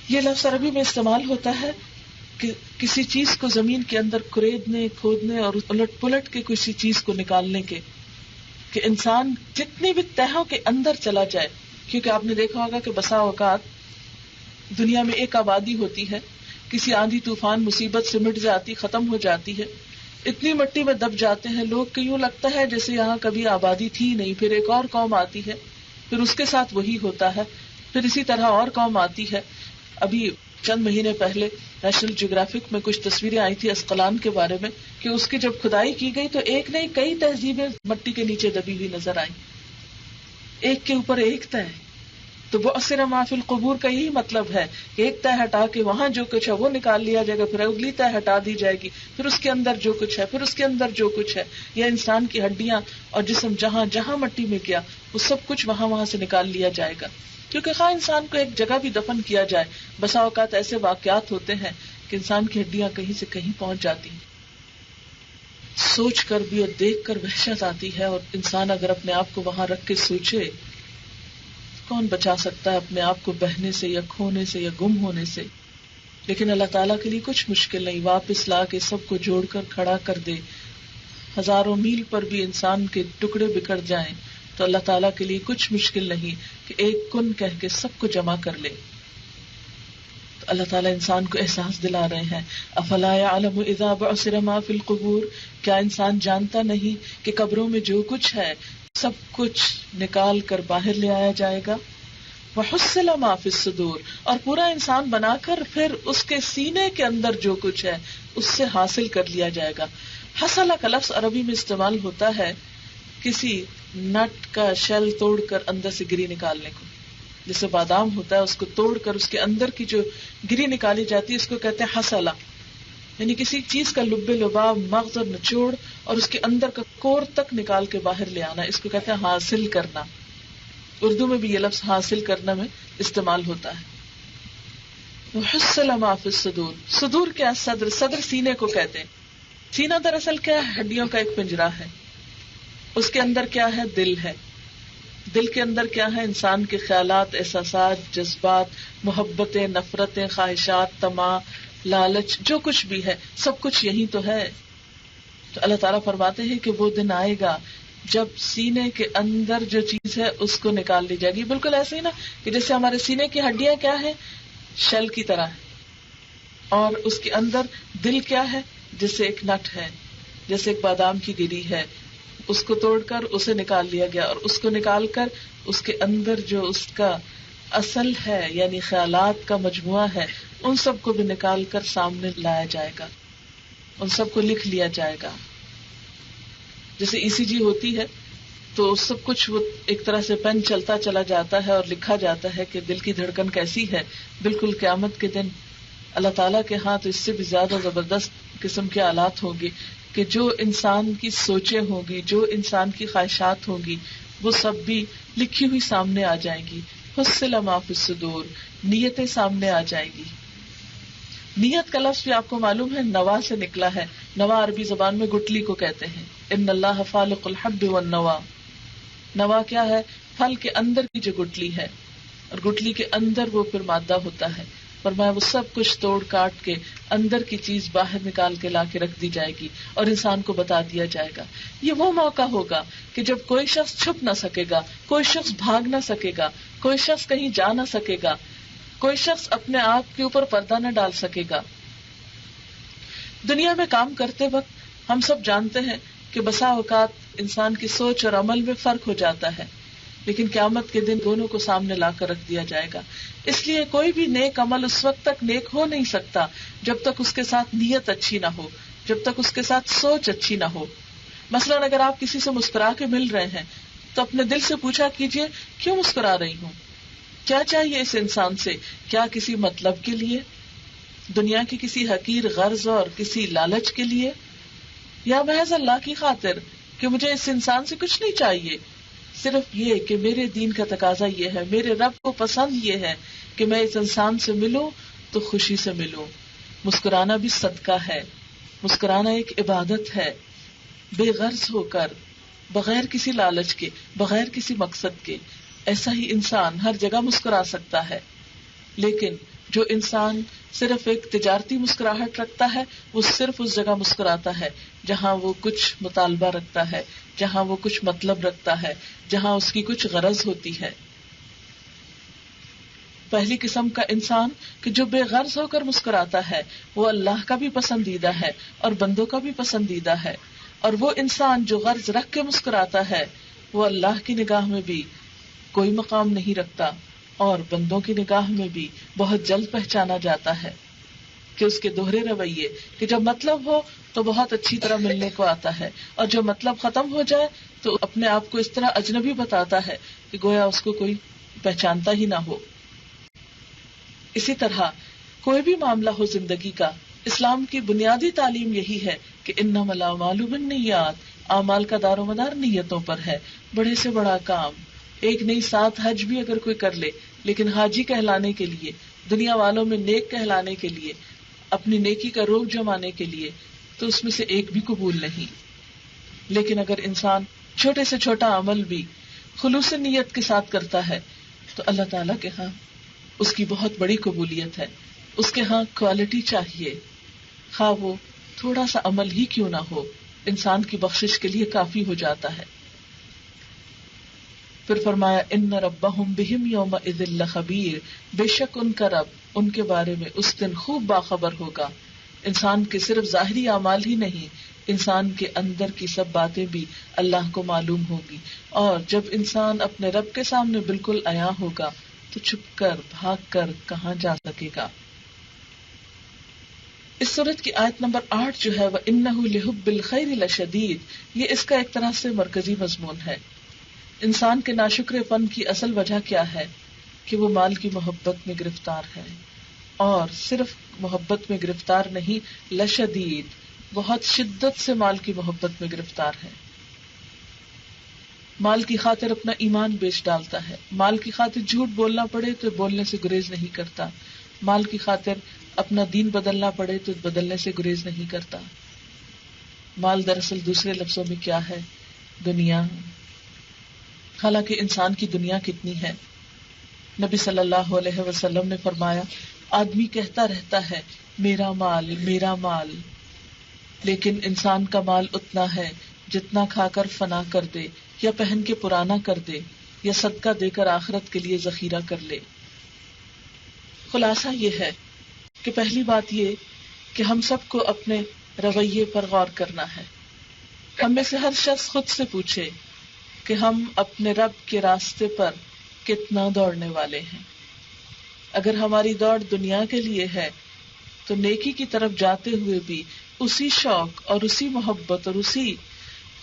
یہ لفظ عربی میں استعمال ہوتا ہے کہ کسی چیز کو زمین کے اندر کریدنے، کھودنے اور الٹ پلٹ کے کسی چیز کو نکالنے کے، کہ انسان جتنی بھی تہوں کے اندر چلا جائے. کیونکہ آپ نے دیکھا ہوگا کہ بسا اوقات دنیا میں ایک آبادی ہوتی ہے، کسی آندھی طوفان مصیبت سے مٹ جاتی، ختم ہو جاتی ہے، اتنی مٹی میں دب جاتے ہیں لوگ کہ یوں لگتا ہے جیسے یہاں کبھی آبادی تھی نہیں. پھر ایک اور قوم آتی ہے، پھر اس کے ساتھ وہی ہوتا ہے، پھر اسی طرح اور قوم آتی ہے. ابھی چند مہینے پہلے نیشنل جیوگرافک میں کچھ تصویریں آئی تھی اسقلان کے بارے میں، کہ اس کی جب کھدائی کی گئی تو ایک نہیں کئی تہذیبیں مٹی کے نیچے دبی ہوئی نظر آئیں، ایک کے اوپر ایک تہ. تو بعثر ما فی القبور کا یہی مطلب ہے کہ ایک تہ ہٹا کے وہاں جو کچھ ہے وہ نکال لیا جائے گا، پھر اگلی تہ ہٹا دی جائے گی، پھر اس کے اندر جو کچھ ہے، پھر اس کے اندر جو کچھ ہے، یا انسان کی ہڈیاں اور جسم جہاں جہاں مٹی میں گیا وہ سب کچھ وہاں سے نکال لیا جائے گا. کیونکہ خواہ انسان کو ایک جگہ بھی دفن کیا جائے، بسا اوقات ایسے واقعات ہوتے ہیں کہ انسان کی ہڈیاں کہیں سے کہیں پہنچ جاتی ہیں. سوچ کر بھی اور دیکھ کر وحشت آتی ہے، اور انسان اگر اپنے آپ کو وہاں رکھ کے سوچے، کون بچا سکتا ہے اپنے آپ کو بہنے سے یا کھونے سے یا گم ہونے سے. لیکن اللہ تعالیٰ کے لیے کچھ مشکل نہیں، واپس لا کے سب کو جوڑ کر کھڑا کر دے. ہزاروں میل پر بھی انسان کے ٹکڑے بکھر جائیں تو اللہ تعالیٰ کے لیے کچھ مشکل نہیں کہ ایک کن کہہ کے سب کو جمع کر لے. تو اللہ تعالیٰ انسان کو احساس دلا رہے ہیں، افلا یعلم اذا بعثر ما فی القبور، کیا انسان جانتا نہیں کہ قبروں میں جو کچھ ہے سب کچھ نکال کر باہر لے آیا جائے گا. وحصل ما فی الصدور، اور پورا انسان بنا کر پھر اس کے سینے کے اندر جو کچھ ہے اس سے حاصل کر لیا جائے گا. حصل کا لفظ عربی میں استعمال ہوتا ہے کسی نٹ کا شیل توڑ کر اندر سے گری نکالنے کو. جیسے بادام ہوتا ہے، اس کو توڑ کر اس کے اندر کی جو گری نکالی جاتی ہے اس کو کہتے ہیں حصلہ، یعنی کسی چیز کا لب لباب، مغز اور نچوڑ اور اس کے اندر کا کور تک نکال کے باہر لے آنا، اس کو کہتے ہیں حاصل کرنا. اردو میں بھی یہ لفظ حاصل کرنا میں استعمال ہوتا ہے. وحصل ما فی الصدور، صدور کیا؟ صدر، صدر سینے کو کہتے ہیں. سینہ دراصل کیا ہے؟ ہڈیوں کا ایک پنجرا ہے. اس کے اندر کیا ہے؟ دل ہے. دل کے اندر کیا ہے؟ انسان کے خیالات، احساسات، جذبات، محبتیں، نفرتیں، خواہشات، طمع، لالچ، جو کچھ بھی ہے سب کچھ یہی تو ہے. تو اللہ تعالیٰ فرماتے ہیں کہ وہ دن آئے گا جب سینے کے اندر جو چیز ہے اس کو نکال لی جائے گی. بالکل ایسے ہی نا کہ جیسے ہمارے سینے کی ہڈیاں کیا ہے؟ شیل کی طرح ہے، اور اس کے اندر دل کیا ہے؟ جیسے ایک نٹ ہے، جیسے ایک بادام کی گری ہے. اس کو توڑ کر اسے نکال لیا گیا، اور اس کو نکال کر اس کے اندر جو اس کا اصل ہے یعنی خیالات کا مجموعہ ہے ان سب کو بھی نکال کر سامنے لایا جائے گا، ان سب کو لکھ لیا جائے گا. جیسے ECG ہوتی ہے تو سب کچھ وہ ایک طرح سے پین چلتا چلا جاتا ہے اور لکھا جاتا ہے کہ دل کی دھڑکن کیسی ہے. بالکل قیامت کے دن اللہ تعالیٰ کے ہاں تو اس سے بھی زیادہ زبردست قسم کے آلات ہوں گے کہ جو انسان کی سوچیں ہوں گی، جو انسان کی خواہشات ہوں گی وہ سب بھی لکھی ہوئی سامنے آ جائیں گی. حصل ما فی الصدور، نیتیں سامنے آ جائیں گی. نیت کا لفظ بھی آپ کو معلوم ہے نوا سے نکلا ہے. نوا عربی زبان میں گٹلی کو کہتے ہیں. ان اللہ فالق الحب والنوا. نوا کیا ہے؟ پھل کے اندر کی جو گٹلی ہے، اور گٹلی کے اندر وہ پھر مادہ ہوتا ہے. فرمایا وہ سب کچھ توڑ کاٹ کے اندر کی چیز باہر نکال کے لا کے رکھ دی جائے گی اور انسان کو بتا دیا جائے گا. یہ وہ موقع ہوگا کہ جب کوئی شخص چھپ نہ سکے گا، کوئی شخص بھاگ نہ سکے گا، کوئی شخص کہیں جا نہ سکے گا، کوئی شخص اپنے آپ کے اوپر پردہ نہ ڈال سکے گا. دنیا میں کام کرتے وقت ہم سب جانتے ہیں کہ بسا اوقات انسان کی سوچ اور عمل میں فرق ہو جاتا ہے، لیکن قیامت کے دن دونوں کو سامنے لا کر رکھ دیا جائے گا. اس لیے کوئی بھی نیک عمل اس وقت تک نیک ہو نہیں سکتا جب تک اس کے ساتھ نیت اچھی نہ ہو، جب تک اس کے ساتھ سوچ اچھی نہ ہو. مثلاً اگر آپ کسی سے مسکرا کے مل رہے ہیں تو اپنے دل سے پوچھا کیجئے کیوں مسکرا رہی ہوں، کیا چاہیے اس انسان سے؟ کیا کسی مطلب کے لیے، دنیا کی کسی حقیر غرض اور کسی لالچ کے لیے، یا محض اللہ کی خاطر کہ مجھے اس انسان سے کچھ نہیں چاہیے، صرف یہ کہ میرے دین کا تقاضا یہ ہے، میرے رب کو پسند یہ ہے کہ میں اس انسان سے ملوں تو خوشی سے ملوں، مسکرانا بھی صدقہ ہے، مسکرانا ایک عبادت ہے، بے غرض ہو کر، بغیر کسی لالچ کے، بغیر کسی مقصد کے. ایسا ہی انسان ہر جگہ مسکرا سکتا ہے. لیکن جو انسان صرف ایک تجارتی مسکراہٹ رکھتا ہے وہ صرف اس جگہ مسکراتا ہے جہاں وہ کچھ مطالبہ رکھتا ہے، جہاں وہ کچھ مطلب رکھتا ہے، جہاں اس کی کچھ غرض ہوتی ہے. پہلی قسم کا انسان کہ جو بے غرض ہو کر مسکراتا ہے وہ اللہ کا بھی پسندیدہ ہے اور بندوں کا بھی پسندیدہ ہے. اور وہ انسان جو غرض رکھ کے مسکراتا ہے وہ اللہ کی نگاہ میں بھی کوئی مقام نہیں رکھتا اور بندوں کی نگاہ میں بھی بہت جلد پہچانا جاتا ہے کہ اس کے دوہرے رویے کہ جب مطلب ہو تو بہت اچھی طرح ملنے کو آتا ہے اور جب مطلب ختم ہو جائے تو اپنے آپ کو اس طرح اجنبی بتاتا ہے کہ گویا اس کو کوئی پہچانتا ہی نہ ہو. اسی طرح کوئی بھی معاملہ ہو زندگی کا، اسلام کی بنیادی تعلیم یہی ہے کہ انما الاعمال بالنیات، اعمال کا دار و مدار نیتوں پر ہے. بڑے سے بڑا کام، ایک نہیں 7 حج بھی اگر کوئی کر لے لیکن حاجی کہلانے کے لیے، دنیا والوں میں نیک کہلانے کے لیے، اپنی نیکی کا روگ جمانے کے لیے، تو اس میں سے ایک بھی قبول نہیں. لیکن اگر انسان چھوٹے سے چھوٹا عمل بھی خلوص نیت کے ساتھ کرتا ہے تو اللہ تعالیٰ کے ہاں اس کی بہت بڑی قبولیت ہے. اس کے ہاں کوالٹی چاہیے، خواہ وہ تھوڑا سا عمل ہی کیوں نہ ہو، انسان کی بخشش کے لیے کافی ہو جاتا ہے. پھر فرمایا ان ربہم بہم یومئذ لخبیر، بے شک ان کا رب ان کے بارے میں اس دن خوب باخبر ہوگا. انسان کے صرف ظاہری اعمال ہی نہیں، انسان کے اندر کی سب باتیں بھی اللہ کو معلوم ہوگی. اور جب انسان اپنے رب کے سامنے بالکل عیاں ہوگا تو چھپ کر بھاگ کر کہاں جا سکے گا. اس سورت کی آیت نمبر 8 جو ہے وَإِنَّهُ لِحُبِّ الْخَيْرِ لَشَدِيدٌ، یہ اس کا ایک طرح سے مرکزی مضمون ہے. انسان کے ناشکر فن کی اصل وجہ کیا ہے کہ وہ مال کی محبت میں گرفتار ہے، اور صرف محبت میں گرفتار نہیں، لشدید، بہت شدت سے مال کی محبت میں گرفتار ہے. مال کی خاطر اپنا ایمان بیچ ڈالتا ہے، مال کی خاطر جھوٹ بولنا پڑے تو بولنے سے گریز نہیں کرتا، مال کی خاطر اپنا دین بدلنا پڑے تو بدلنے سے گریز نہیں کرتا. مال دراصل دوسرے لفظوں میں کیا ہے؟ دنیا. حالانکہ انسان کی دنیا کتنی ہے. نبی صلی اللہ علیہ وسلم نے فرمایا آدمی کہتا رہتا ہے میرا مال میرا مال، لیکن انسان کا مال اتنا ہے جتنا کھا کر فنا کر دے یا پہن کے پرانا کر دے یا صدقہ دے کر آخرت کے لیے ذخیرہ کر لے. خلاصہ یہ ہے کہ پہلی بات یہ کہ ہم سب کو اپنے رویے پر غور کرنا ہے. ہم میں سے ہر شخص خود سے پوچھے کہ ہم اپنے رب کے راستے پر کتنا دوڑنے والے ہیں. اگر ہماری دوڑ دنیا کے لیے ہے تو نیکی کی طرف جاتے ہوئے بھی اسی شوق اور اسی محبت اور اسی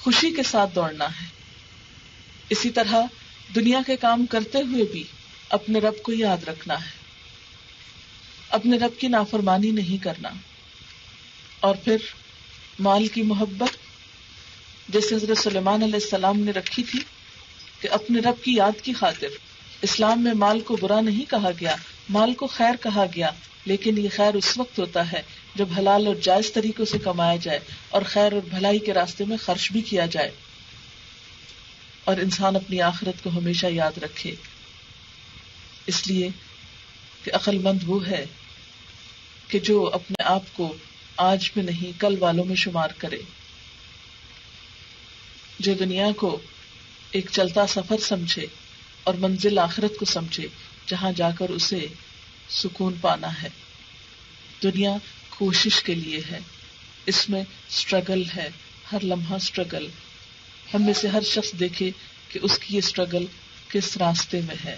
خوشی کے ساتھ دوڑنا ہے. اسی طرح دنیا کے کام کرتے ہوئے بھی اپنے رب کو یاد رکھنا ہے، اپنے رب کی نافرمانی نہیں کرنا. اور پھر مال کی محبت جیسے حضرت سلیمان علیہ السلام نے رکھی تھی کہ اپنے رب کی یاد کی خاطر. اسلام میں مال کو برا نہیں کہا گیا، مال کو خیر کہا گیا، لیکن یہ خیر اس وقت ہوتا ہے جب حلال اور جائز طریقوں سے کمایا جائے اور خیر اور بھلائی کے راستے میں خرچ بھی کیا جائے، اور انسان اپنی آخرت کو ہمیشہ یاد رکھے. اس لیے کہ عقل مند وہ ہے کہ جو اپنے آپ کو آج میں نہیں کل والوں میں شمار کرے، جو دنیا کو ایک چلتا سفر سمجھے اور منزل آخرت کو سمجھے جہاں جا کر اسے سکون پانا ہے. دنیا کوشش کے لیے ہے، اس میں سٹرگل ہے، ہر لمحہ سٹرگل. ہم میں سے ہر شخص دیکھے کہ اس کی یہ سٹرگل کس راستے میں ہے،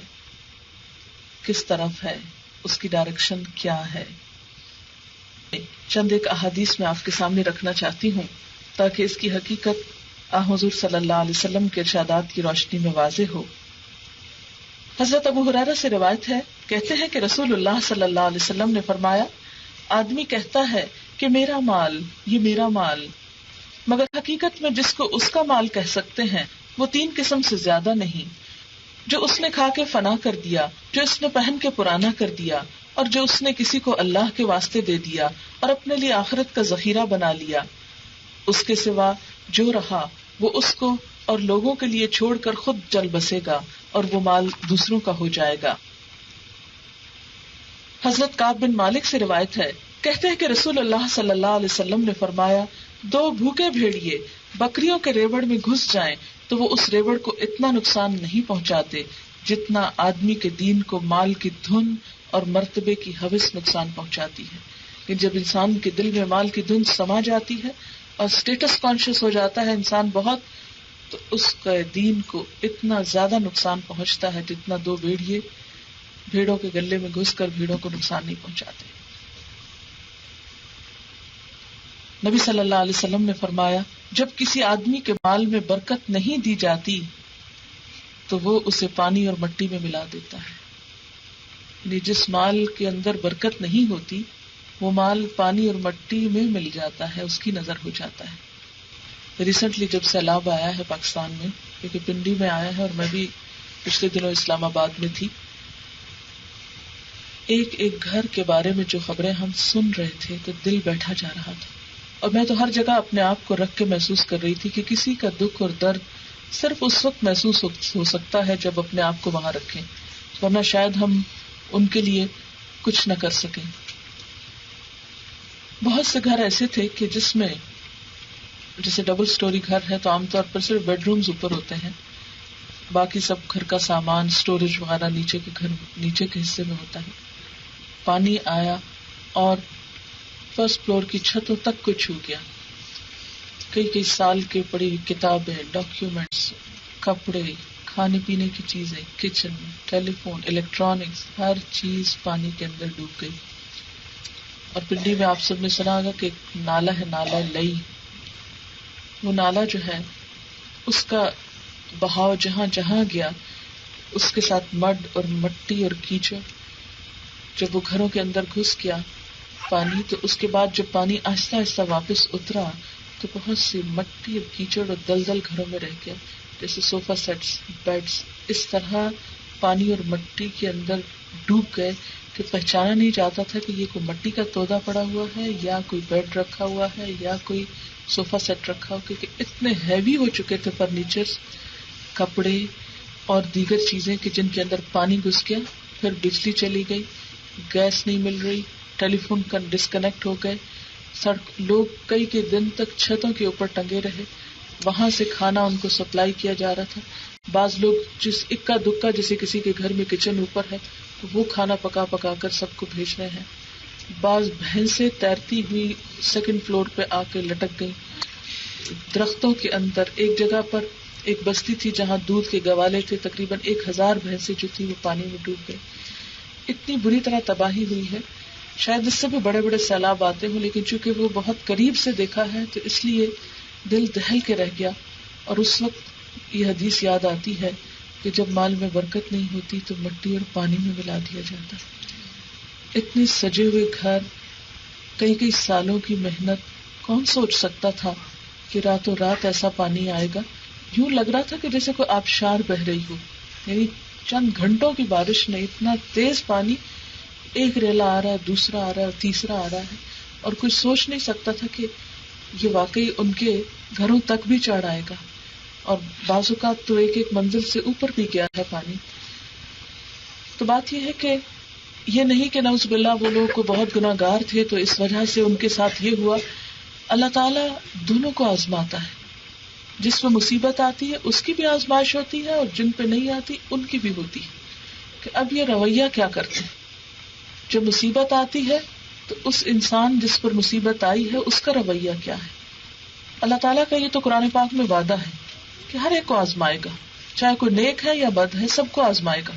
کس طرف ہے، اس کی ڈائریکشن کیا ہے. چند ایک احادیث میں آپ کے سامنے رکھنا چاہتی ہوں تاکہ اس کی حقیقت حضور صلی اللہ علیہ وسلم کے ارشادات کی روشنی میں واضح ہو. حضرت ابو ہریرہ سے روایت ہے، کہتے ہیں کہ رسول اللہ صلی اللہ علیہ وسلم نے فرمایا آدمی کہتا ہے کہ میرا مال، یہ میرا مال، مگر حقیقت میں جس کو اس کا مال کہہ سکتے ہیں وہ 3 قسم سے زیادہ نہیں. جو اس نے کھا کے فنا کر دیا، جو اس نے پہن کے پرانا کر دیا، اور جو اس نے کسی کو اللہ کے واسطے دے دیا اور اپنے لیے آخرت کا ذخیرہ بنا لیا، اس کے سوا جو رہا وہ اس کو اور لوگوں کے لیے چھوڑ کر خود چل بسے گا اور وہ مال دوسروں کا ہو جائے گا۔ حضرت کعب بن مالک سے روایت ہے، کہتے ہیں کہ رسول اللہ صلی اللہ علیہ وسلم نے فرمایا، 2 بھوکے بھیڑیے بکریوں کے ریوڑ میں گھس جائیں تو وہ اس ریوڑ کو اتنا نقصان نہیں پہنچاتے جتنا آدمی کے دین کو مال کی دھن اور مرتبے کی ہوس نقصان پہنچاتی ہے۔ کہ جب انسان کے دل میں مال کی دھن سما جاتی ہے اور اسٹیٹس کانشیس ہو جاتا ہے انسان بہت، تو اس کا دین کو اتنا زیادہ نقصان پہنچتا ہے جتنا 2 بھیڑیے بھیڑوں کے گلے میں گھس کر بھیڑوں کو نقصان نہیں پہنچاتے۔ نبی صلی اللہ علیہ وسلم نے فرمایا، جب کسی آدمی کے مال میں برکت نہیں دی جاتی تو وہ اسے پانی اور مٹی میں ملا دیتا ہے۔ یعنی جس مال کے اندر برکت نہیں ہوتی وہ مال پانی اور مٹی میں مل جاتا ہے، اس کی نظر ہو جاتا ہے۔ ریسنٹلی جب سیلاب آیا ہے پاکستان میں، کیونکہ پنڈی میں آیا ہے اور میں بھی پچھلے دنوں اسلام آباد میں تھی، ایک ایک گھر کے بارے میں جو خبریں ہم سن رہے تھے تو دل بیٹھا جا رہا تھا، اور میں تو ہر جگہ اپنے آپ کو رکھ کے محسوس کر رہی تھی کہ کسی کا دکھ اور درد صرف اس وقت محسوس ہو سکتا ہے جب اپنے آپ کو وہاں رکھیں، ورنہ شاید ہم ان کے لیے کچھ نہ کر سکیں۔ بہت سے گھر ایسے تھے کہ جس میں جیسے ڈبل سٹوری گھر ہے تو عام طور پر صرف بیڈ رومز اوپر ہوتے ہیں، باقی سب گھر کا سامان سٹوریج وغیرہ نیچے کے حصے میں ہوتا ہے۔ پانی آیا اور فرسٹ فلور کی چھتوں تک کو چھو گیا، کئی سال کے پڑی ہوئی کتابیں، ڈاکیومنٹس، کپڑے، کھانے پینے کی چیزیں، کچن، ٹیلی فون، الیکٹرانکس، ہر چیز پانی کے اندر ڈوب گئی۔ اور پنڈی میں آپ سب نے سنا ہوگا کہ ایک نالا ہے، نالا لئی، وہ نالا جو ہے اس کا بہاؤ جہاں جہاں گیا اس کے ساتھ مڈ اور مٹی اور کیچڑ، جب وہ گھروں کے اندر گھس گیا پانی، تو اس کے بعد جب پانی آہستہ آہستہ واپس اترا تو بہت سی مٹی اور کیچڑ اور دلدل گھروں میں رہ گیا، جیسے صوفہ سیٹس، بیڈس اس طرح پانی اور مٹی کے اندر ڈوب گئے کہ پہچانا نہیں جاتا تھا کہ یہ کوئی مٹی کا تودا پڑا ہوا ہے یا کوئی بیڈ رکھا ہوا ہے یا کوئی صوفہ سیٹ رکھا ہوا، کیونکہ اتنے ہیوی ہو چکے تھے فرنیچر، کپڑے اور دیگر چیزیں کہ جن کے اندر پانی گھس گیا۔ پھر بجلی چلی گئی، گیس نہیں مل رہی، ٹیلی فون کا ڈسکنیکٹ ہو گئے، لوگ کئی دن تک چھتوں کے اوپر ٹنگے رہے، وہاں سے کھانا ان کو سپلائی کیا جا رہا تھا۔ بعض لوگ جس اکا دکا جیسے کسی کے گھر میں کچن اوپر ہے تو وہ کھانا پکا پکا کر سب کو بھیج رہے ہیں۔ بعض بھینسیں تیرتی ہوئی 2nd فلور پہ آ کے لٹک گئی درختوں کے اندر۔ ایک جگہ پر ایک بستی تھی جہاں دودھ کے گوالے تھے، تقریباً 1000 بھینسیں جو تھی وہ پانی میں ڈوب گئی۔ اتنی بری طرح تباہی ہوئی ہے، شاید اس سے بھی بڑے بڑے سیلاب آتے ہوں، لیکن چونکہ وہ بہت قریب سے دیکھا ہے تو اس لیے دل دہل کے رہ گیا۔ اور اس وقت یہ حدیث یاد آتی ہے کہ جب مال میں برکت نہیں ہوتی تو مٹی اور پانی میں ملا دیا جاتا۔ اتنے سجے ہوئے گھر، کئی سالوں کی محنت، کون سوچ سکتا تھا کہ راتوں رات ایسا پانی آئے گا؟ یوں لگ رہا تھا کہ جیسے کوئی آبشار بہ رہی ہو، یعنی چند گھنٹوں کی بارش نے اتنا تیز پانی، ایک ریلا آ رہا ہے، دوسرا آ رہا ہے، تیسرا آ رہا ہے، اور کوئی سوچ نہیں سکتا تھا کہ یہ واقعی ان کے گھروں تک بھی چڑھ آئے گا، اور بعض اوقات تو ایک منزل سے اوپر بھی گیا ہے پانی۔ تو بات یہ ہے کہ یہ نہیں کہ نعوذ باللہ وہ لوگ کو بہت گناہ گار تھے تو اس وجہ سے ان کے ساتھ یہ ہوا۔ اللہ تعالیٰ دونوں کو آزماتا ہے، جس پہ مصیبت آتی ہے اس کی بھی آزمائش ہوتی ہے اور جن پہ نہیں آتی ان کی بھی ہوتی ہے، کہ اب یہ رویہ کیا کرتے ہیں۔ جب مصیبت آتی ہے تو اس انسان جس پر مصیبت آئی ہے اس کا رویہ کیا ہے۔ اللہ تعالیٰ کا یہ تو قرآن پاک میں وعدہ ہے کہ ہر ایک کو آزمائے گا، چاہے کوئی نیک ہے یا بد ہے، سب کو آزمائے گا۔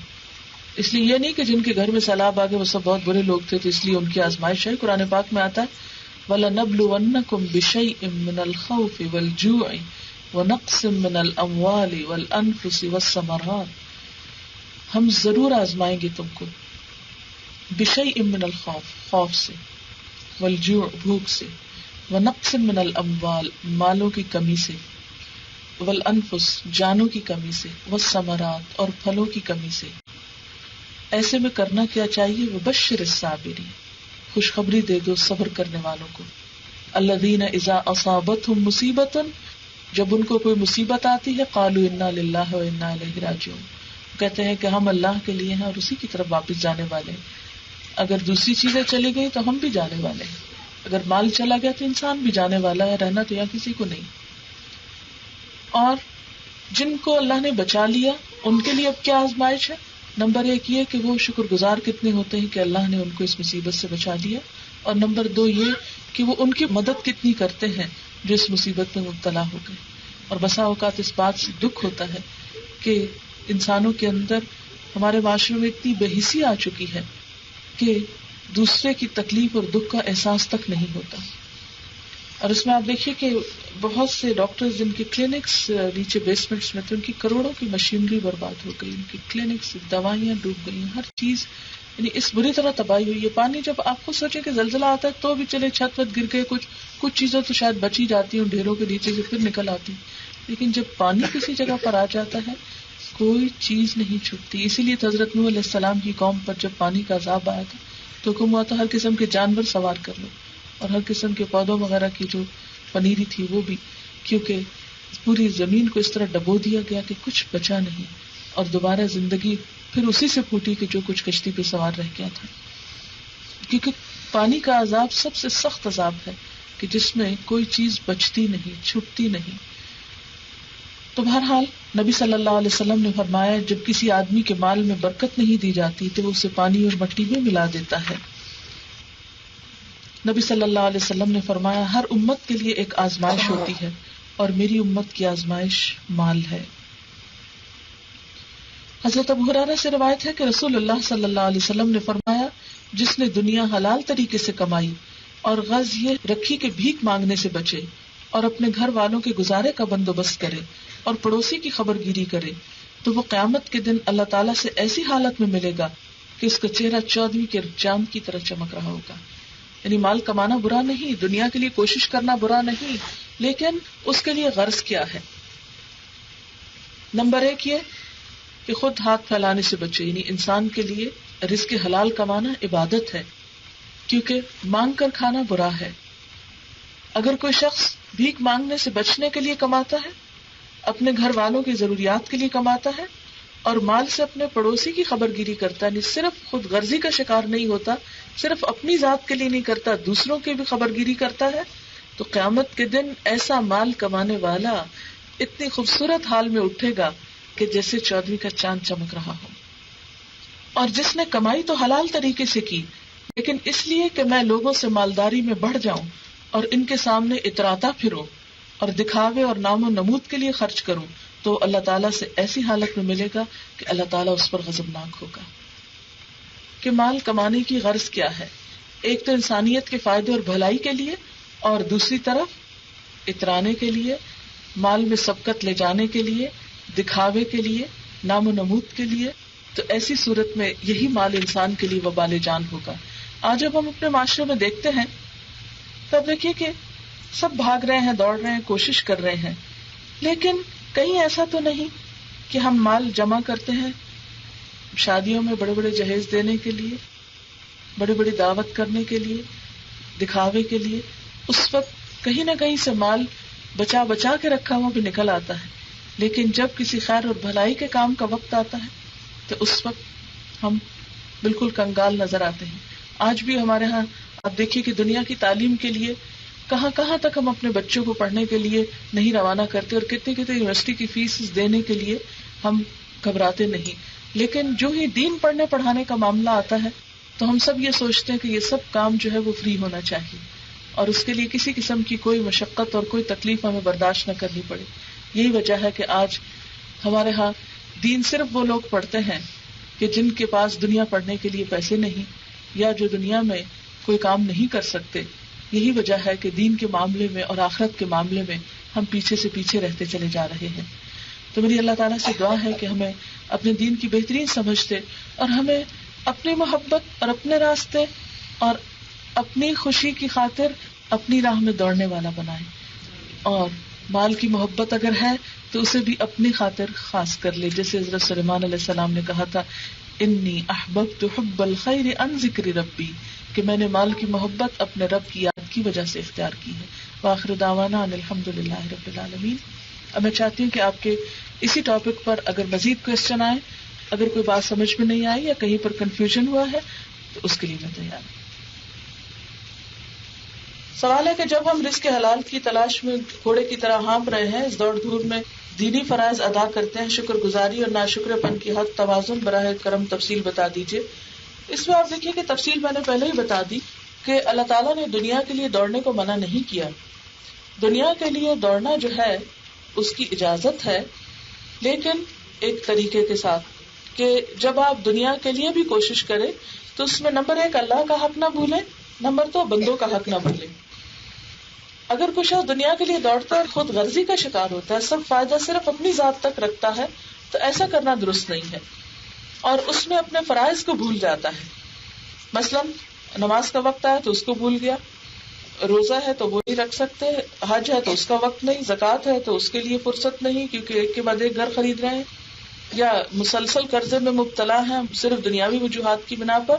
اس لیے یہ نہیں کہ جن کے گھر میں سیلاب آگے وہ سب بہت برے لوگ تھے تو اس لیے ان کی آزمائش ہے۔ قرآن پاک میں آتا ہے وَلَنَبْلُوَنَّكُمْ بِشَيْءٍ مِّنَ الْخَوْفِ وَالْجُوعِ وَنَقْصٍ مِّنَ الْأَمْوَالِ وَالْأَنفُسِ وَالثَّمَرَاتِ، ہم ضرور آزمائیں گے تم کو، بِشَيْءٍ مِّنَ الْخَوْفِ، خوف سے، وَالْجُوعِ بھوک سے، وَنَقْصٍ مِّنَ الْأَمْوَالِ مالوں کی کمی سے، وَالْأَنفُسِ جانوں کی کمی سے، وَالثَّمَرَاتِ اور پھلوں کی کمی سے۔ ایسے میں کرنا کیا چاہیے؟ وبشر الصابرین، خوشخبری دے دو صبر کرنے والوں کو. الذین اذا اصابتهم مصیبۃ، جب ان کو کوئی مصیبت آتی ہے، قالوا انا للہ و انا الیہ راجعون، کہتے ہیں کہ ہم اللہ کے لیے ہیں اور اسی کی طرف واپس جانے والے ہیں. اگر دوسری چیزیں چلی گئی تو ہم بھی جانے والے ہیں، اگر مال چلا گیا تو انسان بھی جانے والا ہے، رہنا تو یہاں کسی کو نہیں. اور جن کو اللہ نے بچا لیا ان کے لیے اب کیا آزمائش ہے؟ نمبر 1 یہ کہ وہ شکر گزار کتنے ہوتے ہیں کہ اللہ نے ان کو اس مصیبت سے بچا لیا، اور نمبر 2 یہ کہ وہ ان کی مدد کتنی کرتے ہیں جو اس مصیبت میں مبتلا ہو گئے. اور بسا اوقات اس بات سے دکھ ہوتا ہے کہ انسانوں کے اندر، ہمارے معاشرے میں اتنی بے حسی آ چکی ہے کہ دوسرے کی تکلیف اور دکھ کا احساس تک نہیں ہوتا. اور اس میں آپ دیکھیے کہ بہت سے ڈاکٹرز جن کے کلینکس نیچے بیسمنٹس میں تھے، ان کی کروڑوں کی مشینری برباد ہو گئی، ان کی کلینکس، دوائیاں ڈوب گئی، ہر چیز یعنی اس بری طرح تباہی ہوئی ہے. پانی جب آپ کو سوچیں کہ زلزلہ آتا ہے تو بھی چلے چھت وت گر گئے، کچھ چیزیں تو شاید بچی جاتی ہیں ڈھیروں کے نیچے سے پھر نکل آتی، لیکن جب پانی کسی جگہ پر آ جاتا ہے کوئی چیز نہیں چھپتی. اسی لیے حضرت نوح علیہ السلام کی قوم پر جب پانی کا عذاب آیا تھا تو حکم ہوا تھا ہر قسم کے جانور سوار کر لو، اور ہر قسم کے پودوں وغیرہ کی جو پنیری تھی وہ بھی، کیونکہ پوری زمین کو اس طرح ڈبو دیا گیا کہ کچھ بچا نہیں، اور دوبارہ زندگی پھر اسی سے پھوٹی کہ جو کچھ کشتی پہ سوار رہ گیا تھا. کیونکہ پانی کا عذاب سب سے سخت عذاب ہے کہ جس میں کوئی چیز بچتی نہیں، چھپتی نہیں. تو بہرحال نبی صلی اللہ علیہ وسلم نے فرمایا جب کسی آدمی کے مال میں برکت نہیں دی جاتی تو وہ اسے پانی اور مٹی میں ملا دیتا ہے. نبی صلی اللہ علیہ وسلم نے فرمایا ہر امت کے لیے ایک آزمائش ہوتی ہے اور میری امت کی آزمائش مال ہے. حضرت ابو ہریرہ سے روایت ہے کہ رسول اللہ صلی اللہ علیہ وسلم نے فرمایا جس نے دنیا حلال طریقے سے کمائی اور غرض یہ رکھی کہ بھیک مانگنے سے بچے اور اپنے گھر والوں کے گزارے کا بندوبست کرے اور پڑوسی کی خبر گیری کرے تو وہ قیامت کے دن اللہ تعالیٰ سے ایسی حالت میں ملے گا کہ اس کا چہرہ 14ویں کے چاند کی طرح چمک رہا ہوگا. یعنی مال کمانا برا نہیں، دنیا کے لیے کوشش کرنا برا نہیں، لیکن اس کے لیے غرض کیا ہے؟ نمبر 1 یہ کہ خود ہاتھ پھیلانے سے بچے، یعنی انسان کے لیے رزق حلال کمانا عبادت ہے، کیونکہ مانگ کر کھانا برا ہے. اگر کوئی شخص بھیک مانگنے سے بچنے کے لیے کماتا ہے، اپنے گھر والوں کی ضروریات کے لیے کماتا ہے اور مال سے اپنے پڑوسی کی خبر گیری کرتا ہے، یعنی صرف خود غرضی کا شکار نہیں ہوتا، صرف اپنی ذات کے لیے نہیں کرتا، دوسروں کی بھی خبر گیری کرتا ہے، تو قیامت کے دن ایسا مال کمانے والا اتنی خوبصورت حال میں اٹھے گا کہ جیسے 14ویں کا چاند چمک رہا ہو. اور جس نے کمائی تو حلال طریقے سے کی لیکن اس لیے کہ میں لوگوں سے مالداری میں بڑھ جاؤں اور ان کے سامنے اتراتا پھروں اور دکھاوے اور نام و نمود کے لیے خرچ کروں، تو اللہ تعالیٰ سے ایسی حالت میں ملے گا کہ اللہ تعالیٰ اس پر غضبناک ہوگا. کہ مال کمانے کی غرض کیا ہے؟ ایک تو انسانیت کے فائدے اور بھلائی کے لیے، اور دوسری طرف اترانے کے لیے، مال میں سبقت لے جانے کے لیے، دکھاوے کے لیے، نام و نمود کے لیے. تو ایسی صورت میں یہی مال انسان کے لیے وبال جان ہوگا. آج جب ہم اپنے معاشرے میں دیکھتے ہیں تب دیکھیے کہ سب بھاگ رہے ہیں، دوڑ رہے ہیں، کوشش کر رہے ہیں، لیکن کہیں ایسا تو نہیں کہ ہم مال جمع کرتے ہیں شادیوں میں بڑے بڑے جہیز دینے کے لیے، بڑی بڑی دعوت کرنے کے لیے، دکھاوے کے لیے. اس وقت کہیں نہ کہیں سے مال بچا بچا کے رکھا ہوا بھی نکل آتا ہے، لیکن جب کسی خیر اور بھلائی کے کام کا وقت آتا ہے تو اس وقت ہم بالکل کنگال نظر آتے ہیں. آج بھی ہمارے ہاں آپ دیکھیے کہ دنیا کی تعلیم کے لیے کہاں کہاں تک ہم اپنے بچوں کو پڑھنے کے لیے نہیں روانہ کرتے، اور کتنی کتنی یونیورسٹی کی فیس دینے کے لیے ہم گھبراتے نہیں. لیکن جو ہی دین پڑھنے پڑھانے کا معاملہ آتا ہے تو ہم سب یہ سوچتے ہیں کہ یہ سب کام جو ہے وہ فری ہونا چاہیے، اور اس کے لیے کسی قسم کی کوئی مشقت اور کوئی تکلیف ہمیں برداشت نہ کرنی پڑے. یہی وجہ ہے کہ آج ہمارے ہاں دین صرف وہ لوگ پڑھتے ہیں کہ جن کے پاس دنیا پڑھنے کے لیے پیسے نہیں، یا جو دنیا میں کوئی کام نہیں کر سکتے. یہی وجہ ہے کہ دین کے معاملے میں اور آخرت کے معاملے میں ہم پیچھے سے پیچھے رہتے چلے جا رہے ہیں. تو میری اللہ تعالیٰ سے دعا ہے کہ ہمیں اپنے دین کی بہترین سمجھ دے اور ہمیں اپنی محبت اور اپنے راستے اور اپنی خوشی کی خاطر اپنی راہ میں دوڑنے والا بنائے. اور مال کی محبت اگر ہے تو اسے بھی اپنی خاطر خاص کر لے، جیسے حضرت سلیمان علیہ السلام نے کہا تھا انی احببت حب الخیر عن ذکر ربی، کہ میں نے مال کی محبت اپنے رب کی یاد کی وجہ سے اختیار کی ہے. وآخر دعوانا ان الحمد للہ رب العالمین. اب میں چاہتی ہوں کہ آپ کے اسی ٹاپک پر اگر مزید کوشچن آئے، اگر کوئی بات سمجھ میں نہیں آئی یا کہیں پر کنفیوژن ہوا ہے تو اس کے لیے میں تیار ہوں. سوال ہے کہ جب ہم رزق حلال کی تلاش میں گھوڑے کی طرح ہانپ رہے ہیں، اس دوڑ دھوپ میں دینی فرائض ادا کرتے ہیں، شکر گزاری اور ناشکر پن کی حد توازن براہ کرم تفصیل بتا دیجیے. اس میں آپ دیکھیے کہ تفصیل میں نے پہلے ہی بتا دی کہ اللہ تعالیٰ نے دنیا کے لیے دوڑنے کو منع نہیں کیا. دنیا کے لیے دوڑنا جو ہے اس کی اجازت ہے، لیکن ایک طریقے کے ساتھ کہ جب آپ دنیا کے لیے بھی کوشش کریں تو اس میں نمبر 1 اللہ کا حق نہ بھولیں، نمبر 2 بندوں کا حق نہ بھولیں. اگر کچھ دنیا کے لیے دوڑتا ہے اور خود غرضی کا شکار ہوتا ہے، سب فائدہ صرف اپنی ذات تک رکھتا ہے، تو ایسا کرنا درست نہیں ہے اور اس میں اپنے فرائض کو بھول جاتا ہے. مثلا نماز کا وقت آیا تو اس کو بھول گیا، روزہ ہے تو وہ نہیں رکھ سکتے، حج ہے تو اس کا وقت نہیں، زکوٰۃ ہے تو اس کے لیے فرصت نہیں کیونکہ ایک کے بعد ایک گھر خرید رہے ہیں، یا مسلسل قرضے میں مبتلا ہیں صرف دنیاوی وجوہات کی بنا پر.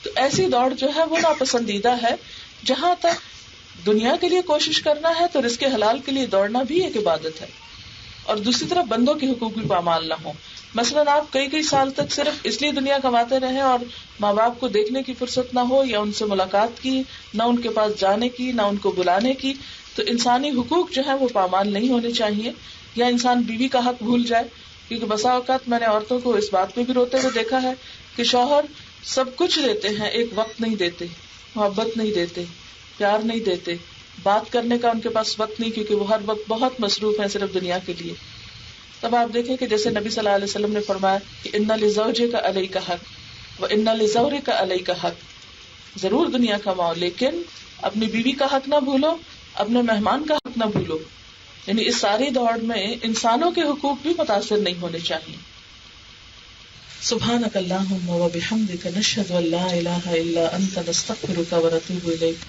تو ایسی دوڑ جو ہے وہ ناپسندیدہ ہے. جہاں تک دنیا کے لیے کوشش کرنا ہے تو رزق حلال کے لیے دوڑنا بھی ایک عبادت ہے، اور دوسری طرف بندوں کے حقوق بھی پامال نہ ہو. مثلا آپ کئی سال تک صرف اس لیے دنیا کماتے رہے اور ماں باپ کو دیکھنے کی فرصت نہ ہو، یا ان سے ملاقات کی، نہ ان کے پاس جانے کی، نہ ان کو بلانے کی، تو انسانی حقوق جو ہے وہ پامال نہیں ہونے چاہیے. یا انسان بیوی کا حق بھول جائے، کیونکہ بسا اوقات میں نے عورتوں کو اس بات پہ بھی روتے ہوئے دیکھا ہے کہ شوہر سب کچھ دیتے ہیں، ایک وقت نہیں دیتے، محبت نہیں دیتے، پیار نہیں دیتے، بات کرنے کا ان کے پاس وقت نہیں، کیونکہ وہ ہر وقت بہت مصروف ہیں صرف دنیا کے لیے. تب آپ دیکھیں کہ جیسے نبی صلی اللہ علیہ وسلم نے فرمایا کہ ان لزوجک علیک حق و ان لزورک علیک حق، ضرور دنیا کماؤ لیکن اپنی بیوی کا حق نہ بھولو، اپنے مہمان کا حق نہ بھولو. یعنی اس ساری دوڑ میں انسانوں کے حقوق بھی متاثر نہیں ہونے چاہیے. سبحانک اللہم و بحمدک نشہد ان لا الہ الا انت نستغفرک و نتوب الیک.